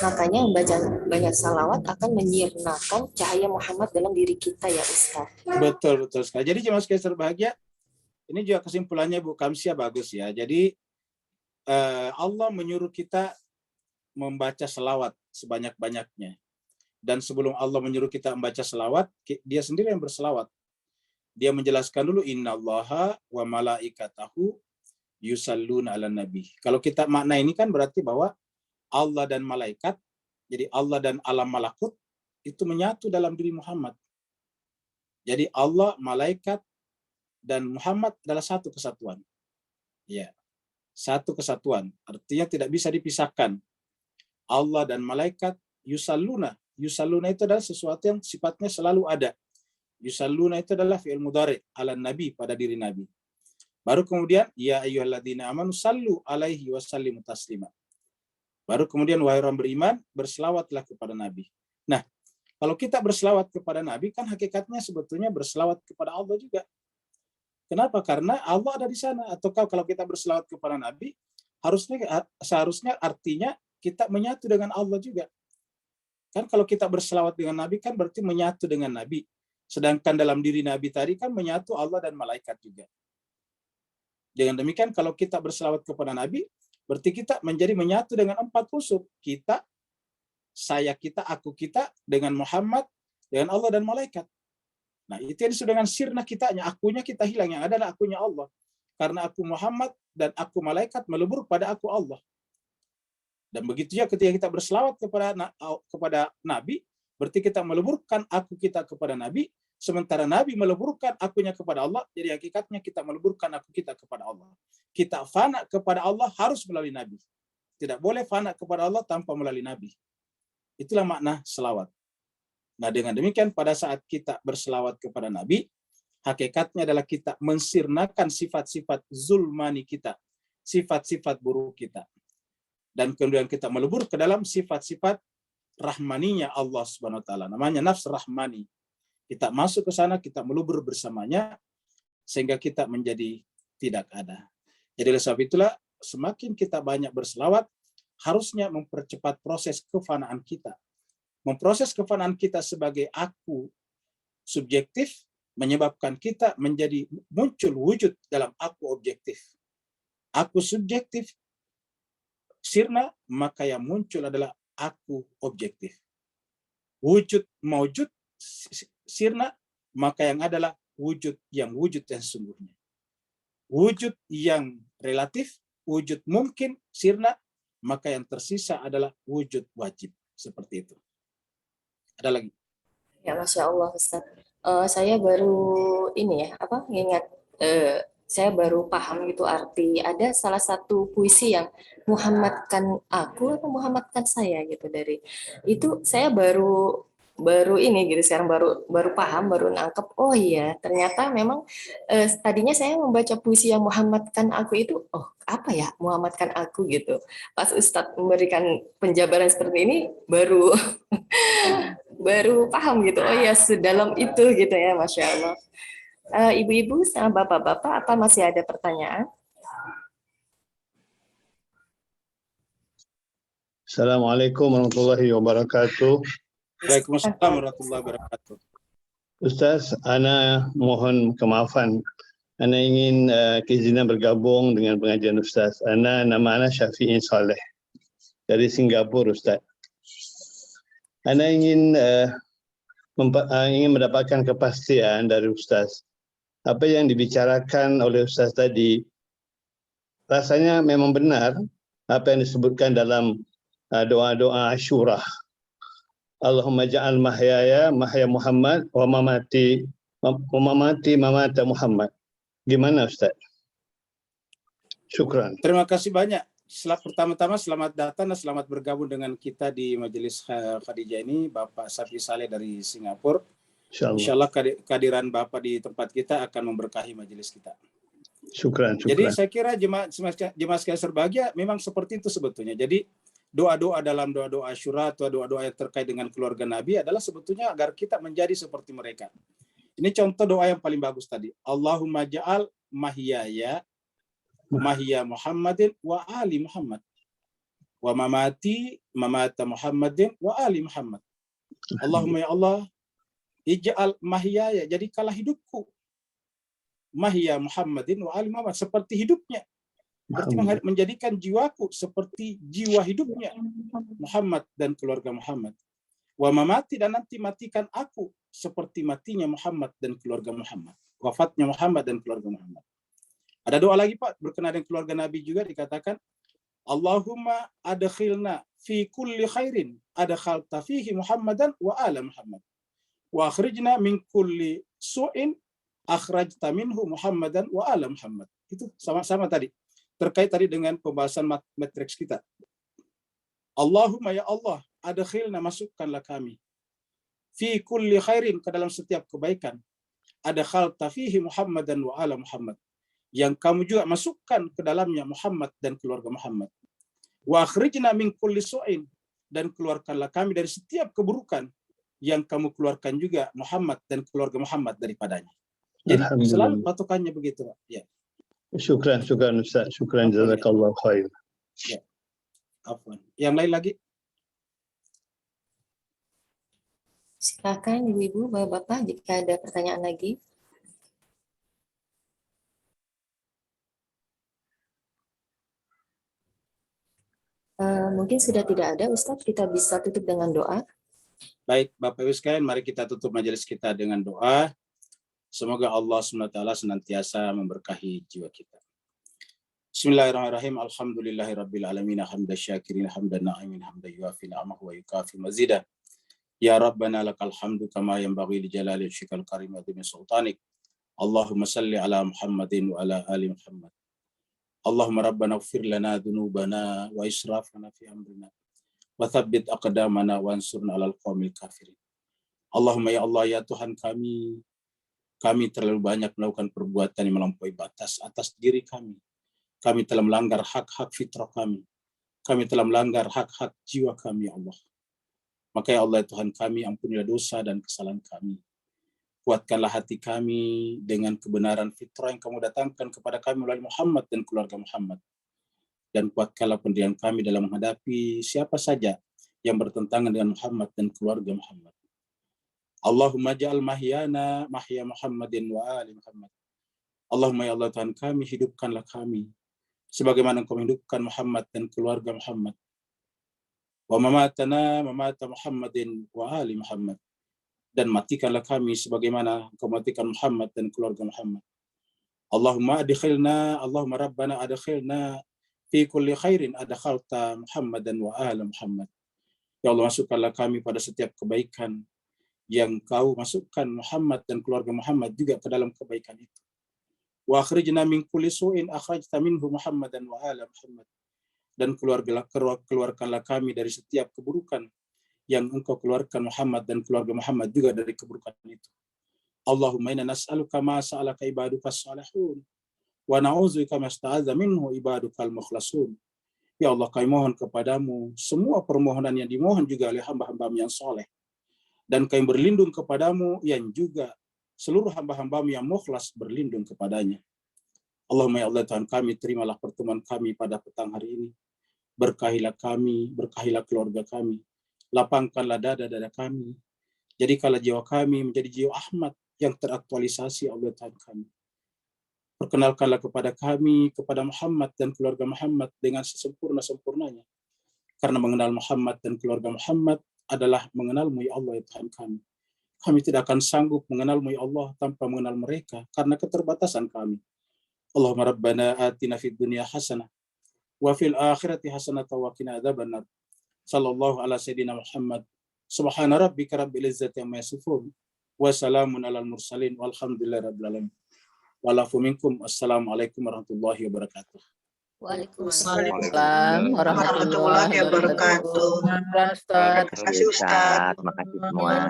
Makanya membaca banyak salawat akan menyirnakan cahaya Muhammad dalam diri kita ya Ustadz. Betul sekali. Jadi jemaah sekalian berbahagia, ini juga kesimpulannya Bu Kamsia bagus ya. Jadi Allah menyuruh kita membaca salawat sebanyak-banyaknya. Dan sebelum Allah menyuruh kita membaca selawat, dia sendiri yang berselawat. Dia menjelaskan dulu innallaha wa malaikatahu yusalluna 'alan nabi. Kalau kita makna ini kan berarti bahwa Allah dan malaikat, jadi Allah dan alam malakut itu menyatu dalam diri Muhammad. Jadi Allah, malaikat dan Muhammad adalah satu kesatuan. Ya. Satu kesatuan. Artinya tidak bisa dipisahkan. Allah dan malaikat yusalluna. Yusalluna itu adalah sesuatu yang sifatnya selalu ada. Yusalluna itu adalah fi'il mudhari' ala nabi, pada diri Nabi. Baru kemudian ya ayyuhalladzina amanu sallu alaihi wa sallimu taslima. Baru kemudian wahai orang beriman, berselawatlah kepada Nabi. Nah, kalau kita berselawat kepada Nabi kan hakikatnya sebetulnya berselawat kepada Allah juga. Kenapa? Karena Allah ada di sana. Atau kalau kita berselawat kepada Nabi, seharusnya artinya kita menyatu dengan Allah juga. Kan kalau kita berselawat dengan Nabi kan berarti menyatu dengan Nabi. Sedangkan dalam diri Nabi tadi kan menyatu Allah dan malaikat juga. Dengan demikian kalau kita berselawat kepada Nabi, berarti kita menjadi menyatu dengan 4 unsur. Kita, saya kita, aku kita, dengan Muhammad, dengan Allah dan malaikat. Nah, itu yang disebut dengan sirna kitanya. Akunya kita hilang, yang adalah akunya Allah. Karena aku Muhammad dan aku malaikat melebur pada aku Allah. Dan begitu juga ketika kita berselawat kepada Nabi, berarti kita meleburkan aku kita kepada Nabi, sementara Nabi meleburkan akunya kepada Allah, jadi hakikatnya kita meleburkan aku kita kepada Allah. Kita fana kepada Allah harus melalui Nabi. Tidak boleh fana kepada Allah tanpa melalui Nabi. Itulah makna selawat. Nah, dengan demikian pada saat kita berselawat kepada Nabi, hakikatnya adalah kita mensirnakan sifat-sifat zulmani kita, sifat-sifat buruk kita. Dan kemudian kita melebur ke dalam sifat-sifat rahmaninya Allah Subhanahu wa taala. Namanya nafs rahmani. Kita masuk ke sana, kita melebur bersamanya sehingga kita menjadi tidak ada. Jadi oleh sebab itulah semakin kita banyak berselawat, harusnya mempercepat proses kefanaan kita. Memproses kefanaan kita sebagai aku subjektif menyebabkan kita menjadi muncul wujud dalam aku objektif. Aku subjektif sirna, maka yang muncul adalah aku objektif. Wujud maujud sirna, maka yang adalah wujud yang sesungguhnya. Wujud yang relatif, wujud mungkin sirna, maka yang tersisa adalah wujud wajib. Seperti itu. Ada lagi? Ya, Masya Allah, Ustaz. Saya baru ini ya, apa, ingat, saya baru paham gitu arti, ada salah satu puisi yang Muhammadkan aku atau Muhammadkan saya gitu, dari itu saya baru baru ini gitu, sekarang baru baru paham, baru nangkep, oh iya ternyata memang, tadinya saya membaca puisi yang Muhammadkan aku itu, oh apa ya Muhammadkan aku gitu. Pas Ustadz memberikan penjabaran seperti ini baru baru paham gitu, oh ya sedalam itu gitu ya, Masya Allah. Ibu-ibu sama bapak-bapak, apa masih ada pertanyaan? Assalamualaikum warahmatullahi wabarakatuh. Waalaikumsalam warahmatullahi wabarakatuh. Ustaz, Ana mohon kemaafan. Ana ingin keizinan bergabung dengan pengajian Ustaz. Nama Ana Syafi'i Saleh dari Singapura, Ustaz. Ana ingin mendapatkan kepastian dari Ustaz. Apa yang dibicarakan oleh Ustaz tadi, rasanya memang benar apa yang disebutkan dalam doa-doa Asyura. Allahumma ja'al mahyaya mahya Muhammad wa mamati mamata Muhammad. Gimana Ustaz? Syukran. Terima kasih banyak. Pertama-tama selamat datang dan selamat bergabung dengan kita di Majelis Khadijah ini, Bapak Syafi'i Saleh dari Singapura. Insyaallah kehadiran Bapak di tempat kita akan memberkahi majelis kita. Syukran. Jadi saya kira jemaah sekalian berbahagia memang seperti itu sebetulnya. Jadi doa-doa dalam doa-doa Asyura atau doa-doa yang terkait dengan keluarga Nabi adalah sebetulnya agar kita menjadi seperti mereka. Ini contoh doa yang paling bagus tadi. Allahumma ja'al mahyaya mahya Muhammadin wa ali Muhammad wa mamati mamata Muhammadin wa ali Muhammad. Allahumma ya Allah, ij'al mahyaya, jadikanlah hidupku mahya Muhammadin wa ali Muhammad, seperti hidupnya. Berarti menjadikan jiwaku seperti jiwa hidupnya Muhammad dan keluarga Muhammad. Wa mamati, dan nanti matikan aku seperti matinya Muhammad dan keluarga Muhammad. Wafatnya Muhammad dan keluarga Muhammad. Ada doa lagi Pak berkenaan dengan keluarga Nabi juga, dikatakan Allahumma adkhilna fi kulli khairin adkhalta fihi Muhammadan wa ala Muhammad. Wa akhrijna min kulli su'in akhrajta minhu Muhammadan wa ala Muhammad. Itu sama-sama tadi. Terkait tadi dengan pembahasan matriks kita. Allahumma ya Allah, adkhilna, masukkanlah kami. Fi kulli khairin, ke dalam setiap kebaikan. Adkhalta fihi Muhammadan wa ala Muhammad. Yang kamu juga masukkan ke dalamnya Muhammad dan keluarga Muhammad. Wa akhrijna min kulli su'in, dan keluarkanlah kami dari setiap keburukan yang kamu keluarkan juga Muhammad dan keluarga Muhammad daripadanya. Jadi selalu patokannya begitu, Pak. Ya. Syukran Ustaz. Syukran, jazakallahu khair. Ya. Afwan. Yang lain lagi? Silakan ibu-ibu, bapak-bapak, jika ada pertanyaan lagi. Mungkin sudah tidak ada, Ustadz, kita bisa tutup dengan doa. Baik, Bapak Ibu sekalian, mari kita tutup majelis kita dengan doa. Semoga Allah SWT senantiasa memberkahi jiwa kita. Bismillahirrahmanirrahim. Alhamdulillahirabbil alamin, hamdan syakirin, hamdan na'imin, hamdan yuafi ni'amahu wa yukafi mazidah. Ya Rabbana lakal hamdu kama yanbaghi li jalali wajhikal karim wa min sultanik. Allahumma salli ala Muhammadin wa ala ali Muhammad. Allahumma rabbana ighfir lana dhunubana wa israfana fi amrina wa thabbit aqdamana wa ansurna 'alal qaumil kafirin. Allahumma ya Allah, ya Tuhan kami terlalu banyak melakukan perbuatan yang melampaui batas atas diri kami. Kami telah melanggar hak-hak fitrah kami. Kami telah melanggar hak-hak jiwa kami, ya Allah. Maka ya Allah, Tuhan kami, ampunilah dosa dan kesalahan kami. Kuatkanlah hati kami dengan kebenaran fitrah yang kamu datangkan kepada kami melalui Muhammad dan keluarga Muhammad. Dan kuatkanlah pendirian kami dalam menghadapi siapa saja yang bertentangan dengan Muhammad dan keluarga Muhammad. Allahumma ja'al mahyana mahya Muhammadin wa ali Muhammad. Allahumma ya Allah, Tuhan kami, hidupkanlah kami sebagaimana Engkau menghidupkan Muhammad dan keluarga Muhammad. Wa mamatana mamata Muhammadin wa ali Muhammad. Dan matikanlah kami sebagaimana Engkau matikan Muhammad dan keluarga Muhammad. Allahumma rabbana adkhilna fi kulli khairin adkhalta Muhammadan wa ala Muhammad. Ya Allah, masukkanlah kami pada setiap kebaikan yang Kau masukkan Muhammad dan keluarga Muhammad juga ke dalam kebaikan itu. Wa akhrijna min kulli su'in akhrajta minhu Muhammadan wa ala Muhammad. Dan keluarkanlah kami dari setiap keburukan yang Engkau keluarkan Muhammad dan keluarga Muhammad juga dari keburukan itu. Allahumma inna nas'aluka ma sa'alaka ibadukas salihun wa na'udzubika ma sta'adza minhu ibadukal mukhlasun. Ya Allah, kami mohon kepadamu semua permohonan yang dimohon juga oleh hamba-hambamu yang soleh. Dan kami berlindung kepadamu yang juga seluruh hamba-hambamu yang mukhlas berlindung kepadanya. Allahumma ya Allah Tuhan kami, terimalah pertemuan kami pada petang hari ini. Berkahilah kami, berkahilah keluarga kami. Lapangkanlah dada-dada kami. Jadikanlah jiwa kami menjadi jiwa Ahmad yang teraktualisasi Allah Tuhan kami. Perkenalkanlah kepada kami, kepada Muhammad dan keluarga Muhammad dengan sesempurna-sempurnanya. Karena mengenal Muhammad dan keluarga Muhammad adalah mengenalmu ya Allah ya Tuhan kami. Kami tidak akan sanggup mengenalmu ya Allah tanpa mengenal mereka karena keterbatasan kami. Allahumma rabbana atina fid dunya hasanah wa fil akhirati hasanah wa qina adzabannar. Sallallahu ala sayyidina Muhammad. Subhana rabbika rabbil izzati amma yasifun wa salamun alal mursalin walhamdulillahi rabbil alamin. Walafu minkum. Assalamualaikum warahmatullahi wabarakatuh. Waalaikumsalam warahmatullahi wabarakatuh. Ustaz. Terima kasih Ustaz. Terima kasih semua.